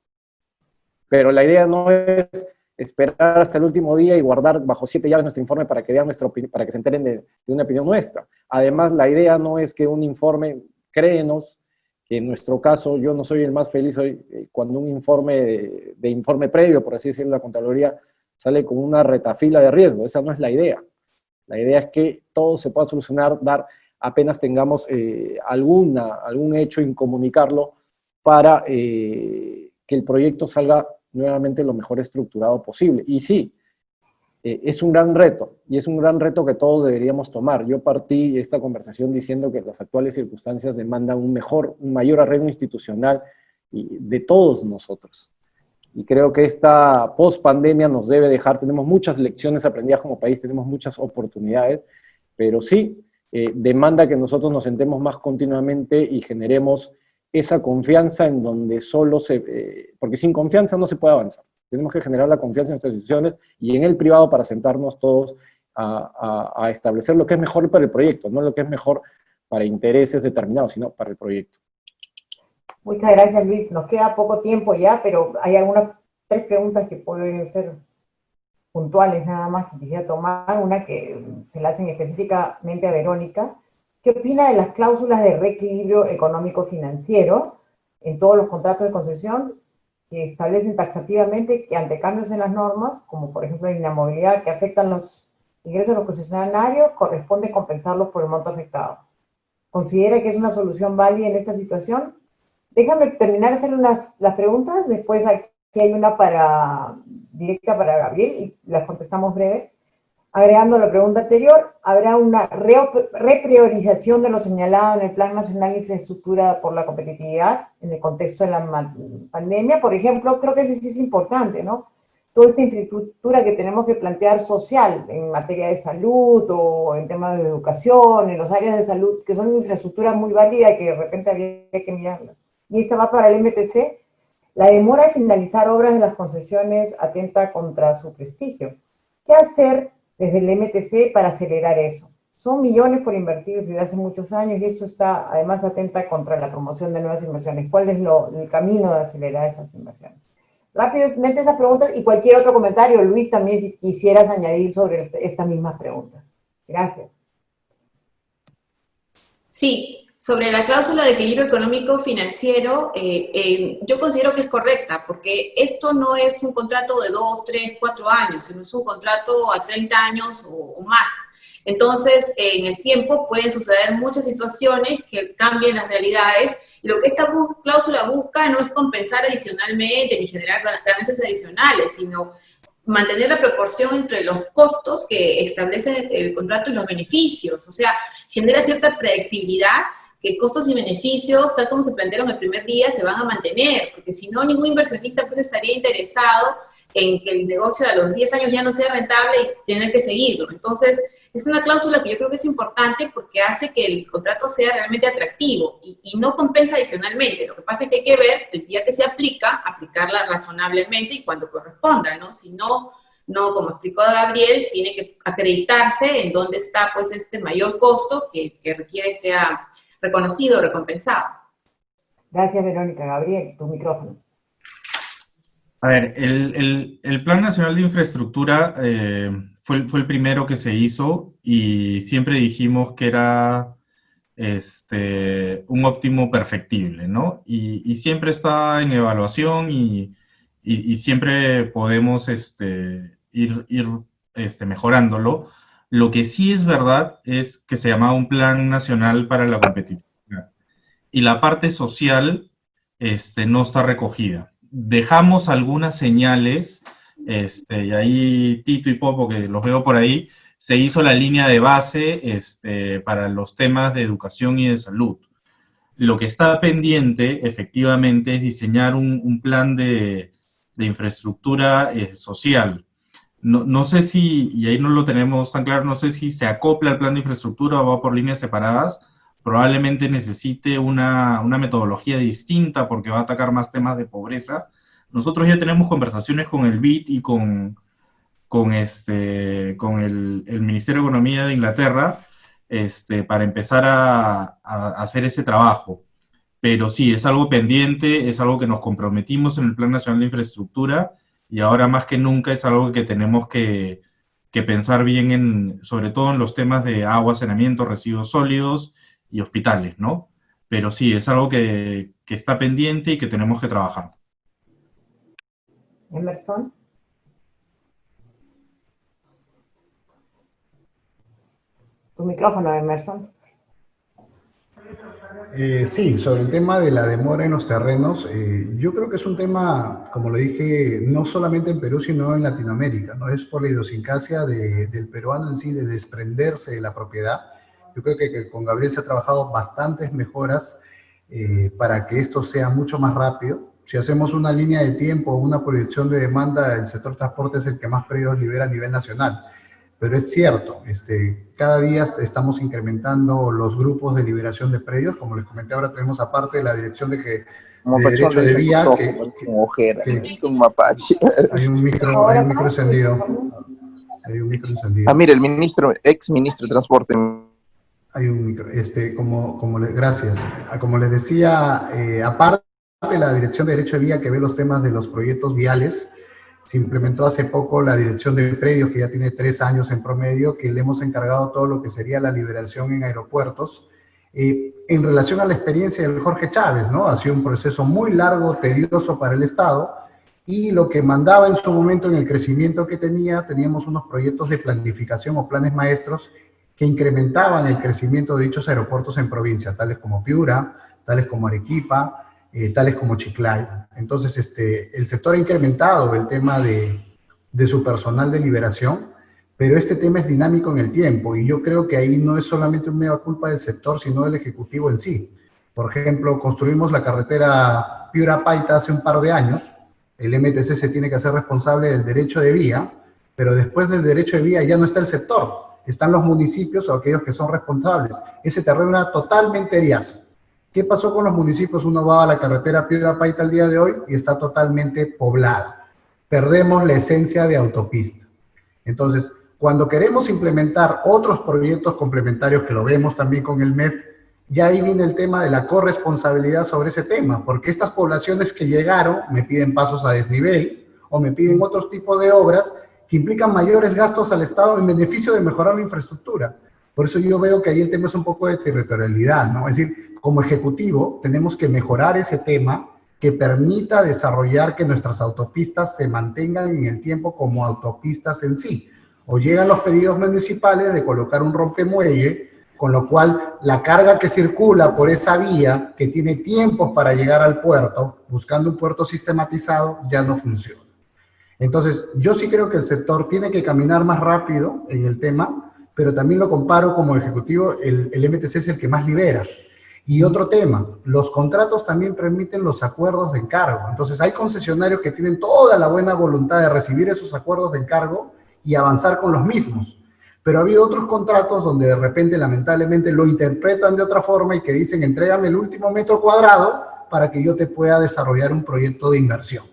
Pero la idea no es esperar hasta el último día y guardar bajo 7 llaves nuestro informe para que vean para que se enteren de una opinión nuestra. Además, la idea no es que un informe, créenos, que en nuestro caso yo no soy el más feliz hoy cuando un informe de informe previo, por así decirlo, la Contraloría sale con una retafila de riesgo. Esa no es la idea. La idea es que todo se pueda solucionar, apenas tengamos algún hecho, incomunicarlo para que el proyecto salga nuevamente lo mejor estructurado posible. Y sí, es un gran reto, y es un gran reto que todos deberíamos tomar. Yo partí esta conversación diciendo que las actuales circunstancias demandan un mayor arreglo institucional de todos nosotros. Y creo que esta post-pandemia nos debe dejar, tenemos muchas lecciones aprendidas como país, tenemos muchas oportunidades, pero sí, demanda que nosotros nos sentemos más continuamente y generemos esa confianza en donde porque sin confianza no se puede avanzar. Tenemos que generar la confianza en nuestras instituciones y en el privado para sentarnos todos a establecer lo que es mejor para el proyecto, no lo que es mejor para intereses determinados, sino para el proyecto. Muchas gracias, Luis. Nos queda poco tiempo ya, pero hay algunas 3 preguntas que pueden ser puntuales nada más que quisiera tomar. Una que se la hacen específicamente a Verónica. ¿Qué opina de las cláusulas de reequilibrio económico-financiero en todos los contratos de concesión que establecen taxativamente que ante cambios en las normas, como por ejemplo la inamovilidad que afectan los ingresos de los concesionarios, corresponde compensarlos por el monto afectado? ¿Considera que es una solución válida en esta situación? Déjame terminar de hacer las preguntas, después aquí hay una directa para Gabriel y las contestamos breve. Agregando la pregunta anterior, ¿habrá una repriorización de lo señalado en el Plan Nacional de Infraestructura por la Competitividad en el contexto de la pandemia? Por ejemplo, creo que eso sí es importante, ¿no? Toda esta infraestructura que tenemos que plantear social en materia de salud o en temas de educación, en las áreas de salud, que son infraestructuras muy válidas y que de repente habría que mirarlas. Y esta va para el MTC. La demora de finalizar obras de las concesiones atenta contra su prestigio. ¿Qué hacer desde el MTC para acelerar eso? Son millones por invertir desde hace muchos años y esto está, además, atenta contra la promoción de nuevas inversiones. ¿Cuál es el camino de acelerar esas inversiones? Rápidamente esas preguntas y cualquier otro comentario, Luis, también si quisieras añadir sobre estas mismas preguntas. Gracias. Sí, sobre la cláusula de equilibrio económico financiero, yo considero que es correcta, porque esto no es un contrato de 2, 3, 4 años, sino es un contrato a 30 años o más. Entonces, en el tiempo pueden suceder muchas situaciones que cambien las realidades, y lo que esta cláusula busca no es compensar adicionalmente ni generar ganancias adicionales, sino mantener la proporción entre los costos que establece el contrato y los beneficios. O sea, genera cierta predictibilidad que costos y beneficios, tal como se plantearon el primer día, se van a mantener, porque si no, ningún inversionista pues estaría interesado en que el negocio a los 10 años ya no sea rentable y tener que seguirlo. Entonces, es una cláusula que yo creo que es importante porque hace que el contrato sea realmente atractivo y no compensa adicionalmente. Lo que pasa es que hay que ver el día que se aplica, aplicarla razonablemente y cuando corresponda, ¿no? Si no, como explicó Gabriel, tiene que acreditarse en dónde está pues este mayor costo que requiere sea reconocido, recompensado. Gracias, Verónica. Gabriel, tu micrófono. A ver, el Plan Nacional de Infraestructura fue el primero que se hizo y siempre dijimos que era un óptimo perfectible, ¿no? Y siempre está en evaluación y siempre podemos ir mejorándolo. Lo que sí es verdad es que se llamaba un Plan Nacional para la Competitividad y la parte social no está recogida. Dejamos algunas señales, y ahí Tito y Popo, que los veo por ahí, se hizo la línea de base para los temas de educación y de salud. Lo que está pendiente, efectivamente, es diseñar un plan de infraestructura social. No sé si, y ahí no lo tenemos tan claro, no sé si se acopla al plan de infraestructura o va por líneas separadas. Probablemente necesite una metodología distinta porque va a atacar más temas de pobreza. Nosotros ya tenemos conversaciones con el BID y con el Ministerio de Economía de Inglaterra para empezar a hacer ese trabajo. Pero sí, es algo pendiente, es algo que nos comprometimos en el Plan Nacional de Infraestructura y ahora más que nunca es algo que tenemos que pensar bien sobre todo en los temas de agua, saneamiento, residuos sólidos y hospitales, ¿no? Pero sí, es algo que está pendiente y que tenemos que trabajar. Emerson. Tu micrófono, Emerson. Sí, sobre el tema de la demora en los terrenos, yo creo que es un tema, como lo dije, no solamente en Perú, sino en Latinoamérica, ¿no? Es por la idiosincrasia del peruano en sí, de desprenderse de la propiedad. Yo creo que con Gabriel se ha trabajado bastantes mejoras para que esto sea mucho más rápido. Si hacemos una línea de tiempo o una proyección de demanda, el sector transporte es el que más predios libera a nivel nacional. Pero es cierto, cada día estamos incrementando los grupos de liberación de predios. Como les comenté, ahora tenemos aparte la dirección de derecho de vía. Es un mapache. Hay un micro encendido. Hay un micro encendido. Ah, mire, el ex ministro de Transporte. Hay un micro. Gracias. Como les decía, aparte de la dirección de derecho de vía que ve los temas de los proyectos viales, se implementó hace poco la dirección de predios, que ya tiene 3 años en promedio, que le hemos encargado todo lo que sería la liberación en aeropuertos. En relación a la experiencia del Jorge Chávez, ¿no? Ha sido un proceso muy largo, tedioso para el Estado, y lo que mandaba en su momento en el crecimiento que teníamos unos proyectos de planificación o planes maestros que incrementaban el crecimiento de dichos aeropuertos en provincia, tales como Piura, tales como Arequipa, tales como Chiclayo. Entonces, el sector ha incrementado el tema de su personal de liberación, pero este tema es dinámico en el tiempo, y yo creo que ahí no es solamente un mea culpa del sector, sino del Ejecutivo en sí. Por ejemplo, construimos la carretera Piura-Paita hace un par de años, el MTC se tiene que hacer responsable del derecho de vía, pero después del derecho de vía ya no está el sector, están los municipios o aquellos que son responsables. Ese terreno era totalmente eriazo. ¿Qué pasó con los municipios? Uno va a la carretera Piedra Paita al día de hoy y está totalmente poblada. Perdemos la esencia de autopista. Entonces, cuando queremos implementar otros proyectos complementarios, que lo vemos también con el MEF, ya ahí viene el tema de la corresponsabilidad sobre ese tema, porque estas poblaciones que llegaron me piden pasos a desnivel o me piden otros tipos de obras que implican mayores gastos al Estado en beneficio de mejorar la infraestructura. Por eso yo veo que ahí el tema es un poco de territorialidad, ¿no? Es decir, como ejecutivo tenemos que mejorar ese tema que permita desarrollar que nuestras autopistas se mantengan en el tiempo como autopistas en sí. O llegan los pedidos municipales de colocar un rompemuelle, con lo cual la carga que circula por esa vía, que tiene tiempos para llegar al puerto, buscando un puerto sistematizado, ya no funciona. Entonces, yo sí creo que el sector tiene que caminar más rápido en el tema, pero también lo comparo como ejecutivo, el MTC es el que más libera. Y otro tema, los contratos también permiten los acuerdos de encargo. Entonces, hay concesionarios que tienen toda la buena voluntad de recibir esos acuerdos de encargo y avanzar con los mismos. Pero ha habido otros contratos donde de repente, lamentablemente, lo interpretan de otra forma y que dicen, entrégame el último metro cuadrado para que yo te pueda desarrollar un proyecto de inversión.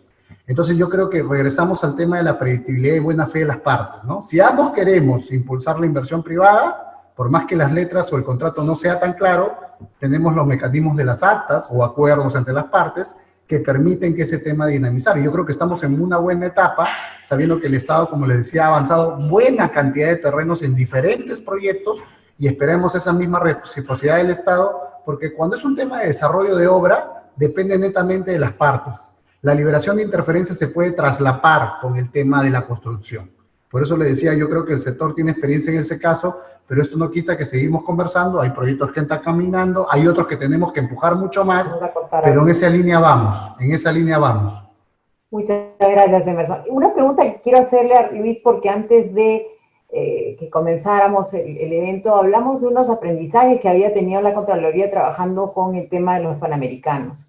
Entonces yo creo que regresamos al tema de la predictibilidad y buena fe de las partes, ¿no? Si ambos queremos impulsar la inversión privada, por más que las letras o el contrato no sea tan claro, tenemos los mecanismos de las actas o acuerdos entre las partes que permiten que ese tema dinamizar. Y yo creo que estamos en una buena etapa, sabiendo que el Estado, como les decía, ha avanzado buena cantidad de terrenos en diferentes proyectos y esperemos esa misma reciprocidad del Estado, porque cuando es un tema de desarrollo de obra, depende netamente de las partes. La liberación de interferencias se puede traslapar con el tema de la construcción. Por eso le decía, yo creo que el sector tiene experiencia en ese caso, pero esto no quita que seguimos conversando, hay proyectos que están caminando, hay otros que tenemos que empujar mucho más, pero en esa línea vamos, en esa línea vamos. Muchas gracias, Emerson. Una pregunta que quiero hacerle a Luis, porque antes de que comenzáramos el evento, hablamos de unos aprendizajes que había tenido la Contraloría trabajando con el tema de los panamericanos.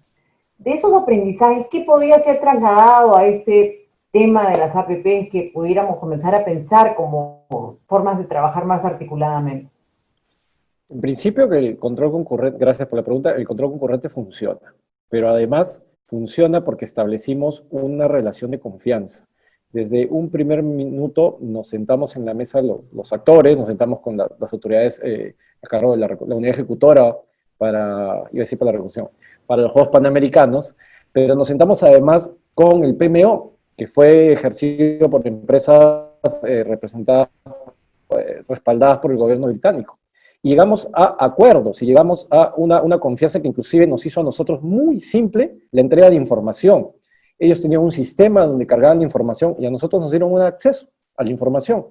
De esos aprendizajes, ¿qué podría ser trasladado a este tema de las APPs que pudiéramos comenzar a pensar como formas de trabajar más articuladamente? En principio que el control concurrente, gracias por la pregunta, el control concurrente funciona, pero además funciona porque establecimos una relación de confianza. Desde un primer minuto nos sentamos en la mesa los actores, nos sentamos con las autoridades a cargo de la unidad ejecutora para la recusación, para los Juegos Panamericanos, pero nos sentamos además con el PMO, que fue ejercido por empresas representadas, respaldadas por el gobierno británico. Y llegamos a acuerdos, y llegamos a una confianza que inclusive nos hizo a nosotros muy simple la entrega de información. Ellos tenían un sistema donde cargaban información y a nosotros nos dieron un acceso a la información.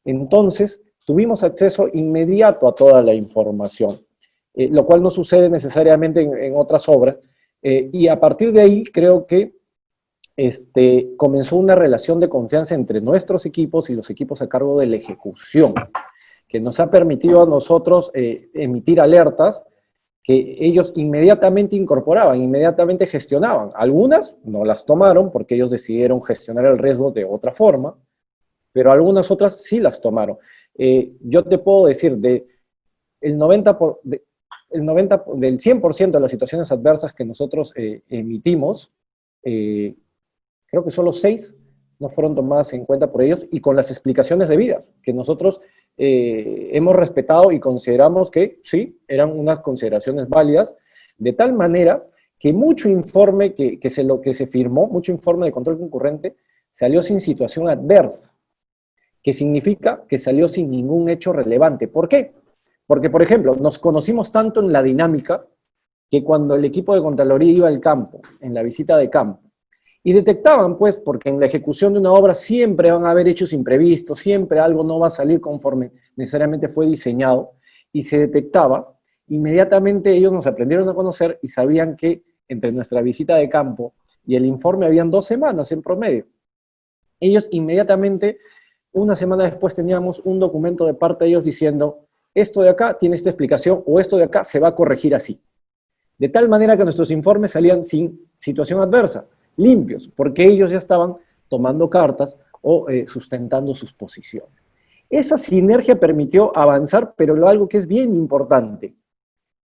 Entonces, tuvimos acceso inmediato a toda la información. Lo cual no sucede necesariamente en otras obras, y a partir de ahí creo que comenzó una relación de confianza entre nuestros equipos y los equipos a cargo de la ejecución, que nos ha permitido a nosotros emitir alertas que ellos inmediatamente incorporaban, inmediatamente gestionaban. Algunas no las tomaron porque ellos decidieron gestionar el riesgo de otra forma, pero algunas otras sí las tomaron. Yo te puedo decir, del 100% de las situaciones adversas que nosotros emitimos, creo que solo 6 no fueron tomadas en cuenta por ellos y con las explicaciones debidas, que nosotros hemos respetado y consideramos que sí, eran unas consideraciones válidas, de tal manera que mucho informe que se firmó, mucho informe de control concurrente, salió sin situación adversa, que significa que salió sin ningún hecho relevante. ¿Por qué? Porque, por ejemplo, nos conocimos tanto en la dinámica que cuando el equipo de Contraloría iba al campo, en la visita de campo, y detectaban, pues, porque en la ejecución de una obra siempre van a haber hechos imprevistos, siempre algo no va a salir conforme necesariamente fue diseñado, y se detectaba, inmediatamente ellos nos aprendieron a conocer y sabían que entre nuestra visita de campo y el informe habían 2 semanas en promedio. Ellos inmediatamente, una semana después, teníamos un documento de parte de ellos diciendo: esto de acá tiene esta explicación, o esto de acá se va a corregir así. De tal manera que nuestros informes salían sin situación adversa, limpios, porque ellos ya estaban tomando cartas o sustentando sus posiciones. Esa sinergia permitió avanzar, pero algo que es bien importante,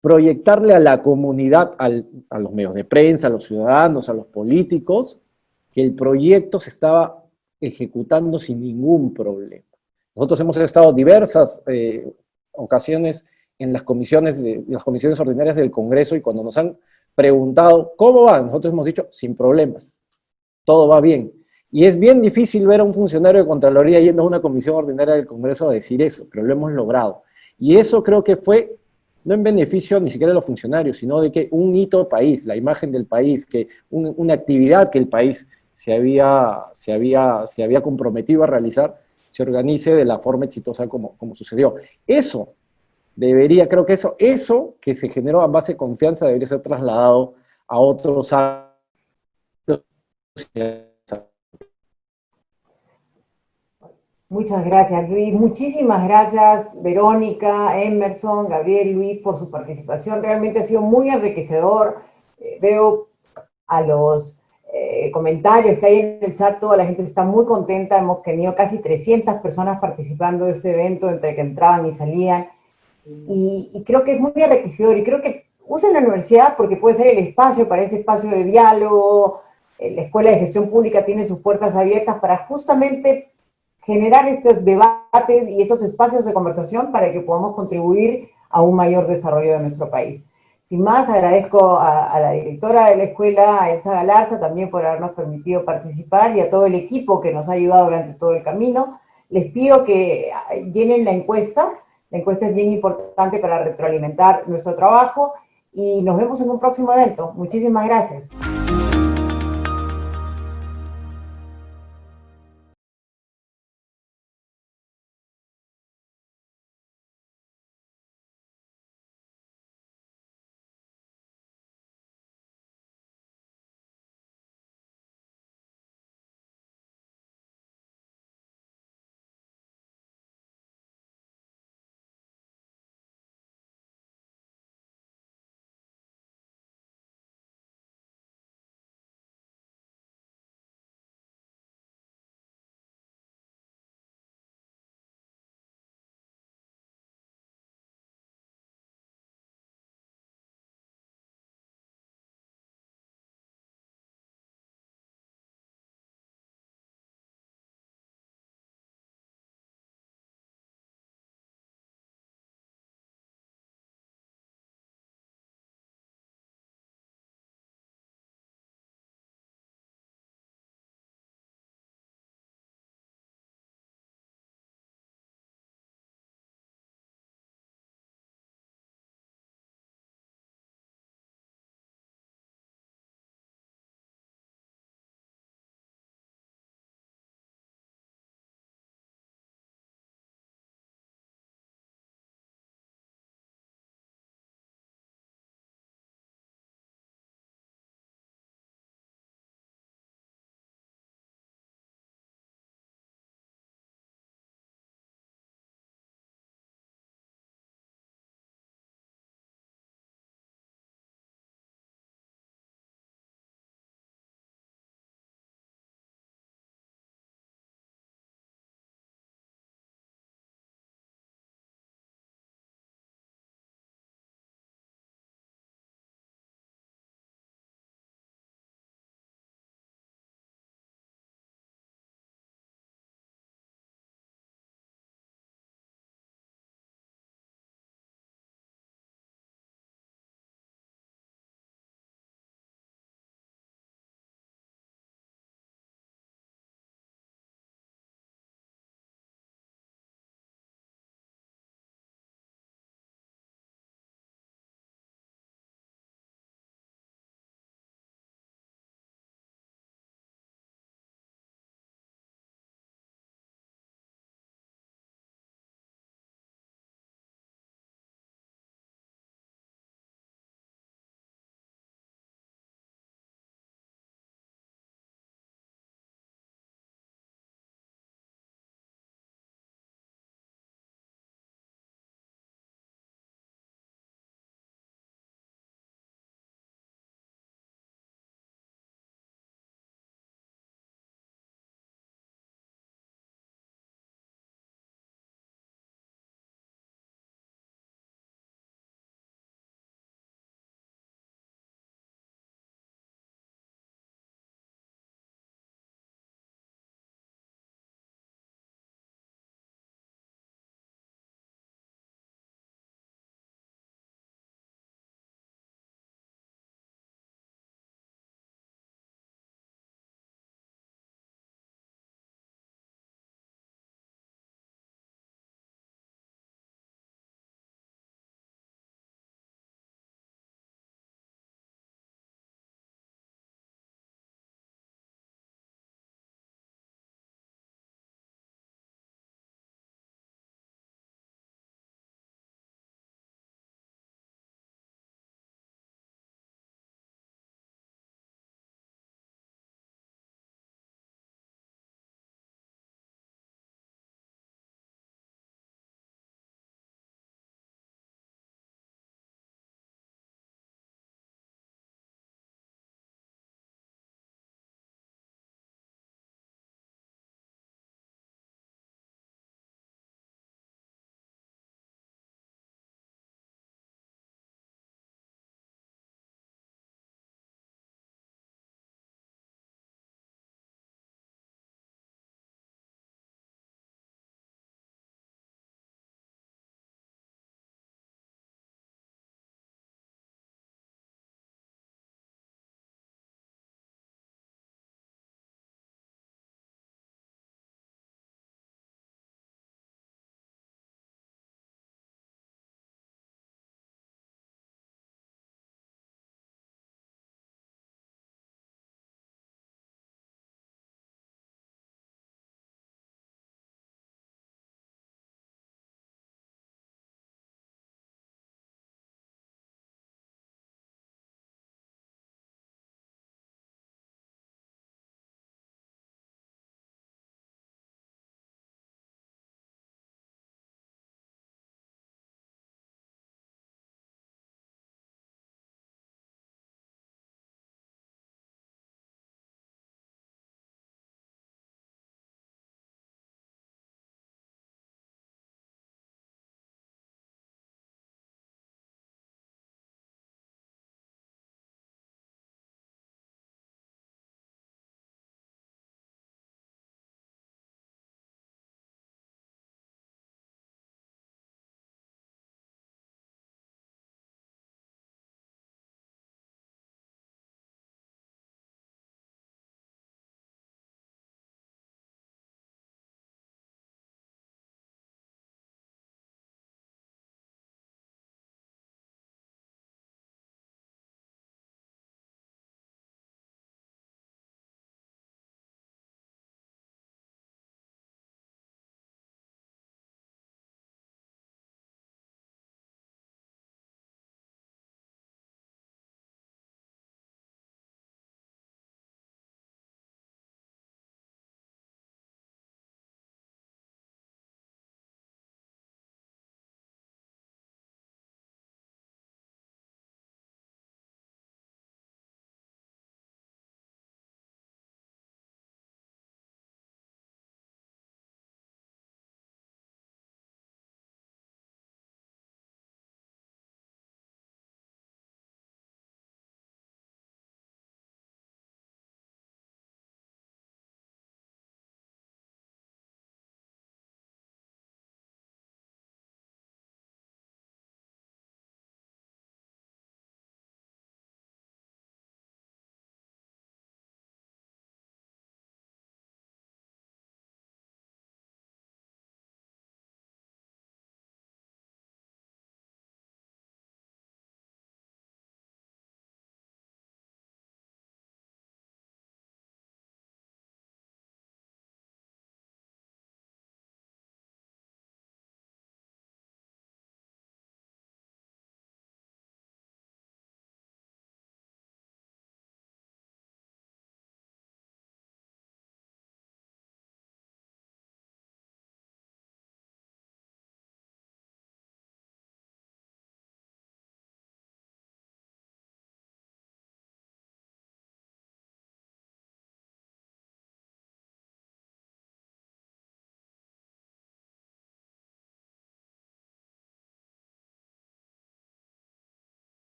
proyectarle a la comunidad, a los medios de prensa, a los ciudadanos, a los políticos, que el proyecto se estaba ejecutando sin ningún problema. Nosotros hemos estado diversas ocasiones en las comisiones ordinarias del Congreso, y cuando nos han preguntado cómo va, nosotros hemos dicho sin problemas, todo va bien. Y es bien difícil ver a un funcionario de Contraloría yendo a una comisión ordinaria del Congreso a decir eso, pero lo hemos logrado. Y eso creo que fue no en beneficio ni siquiera de los funcionarios, sino de que un hito país, la imagen del país, que una actividad que el país se había comprometido a realizar, se organice de la forma exitosa como sucedió. Eso debería, creo que eso que se generó a base de confianza debería ser trasladado a otros ámbitos. Muchas gracias, Luis. Muchísimas gracias, Verónica, Emerson, Gabriel, Luis, por su participación. Realmente ha sido muy enriquecedor. Veo a los comentarios que hay en el chat, toda la gente está muy contenta. Hemos tenido casi 300 personas participando de este evento, entre que entraban y salían. Y creo que es muy enriquecedor. Y creo que usen la universidad porque puede ser el espacio para ese espacio de diálogo. La Escuela de Gestión Pública tiene sus puertas abiertas para justamente generar estos debates y estos espacios de conversación para que podamos contribuir a un mayor desarrollo de nuestro país. Sin más, agradezco a la directora de la escuela, a Elsa Galarza, también por habernos permitido participar, y a todo el equipo que nos ha ayudado durante todo el camino. Les pido que llenen la encuesta es bien importante para retroalimentar nuestro trabajo, y nos vemos en un próximo evento. Muchísimas gracias.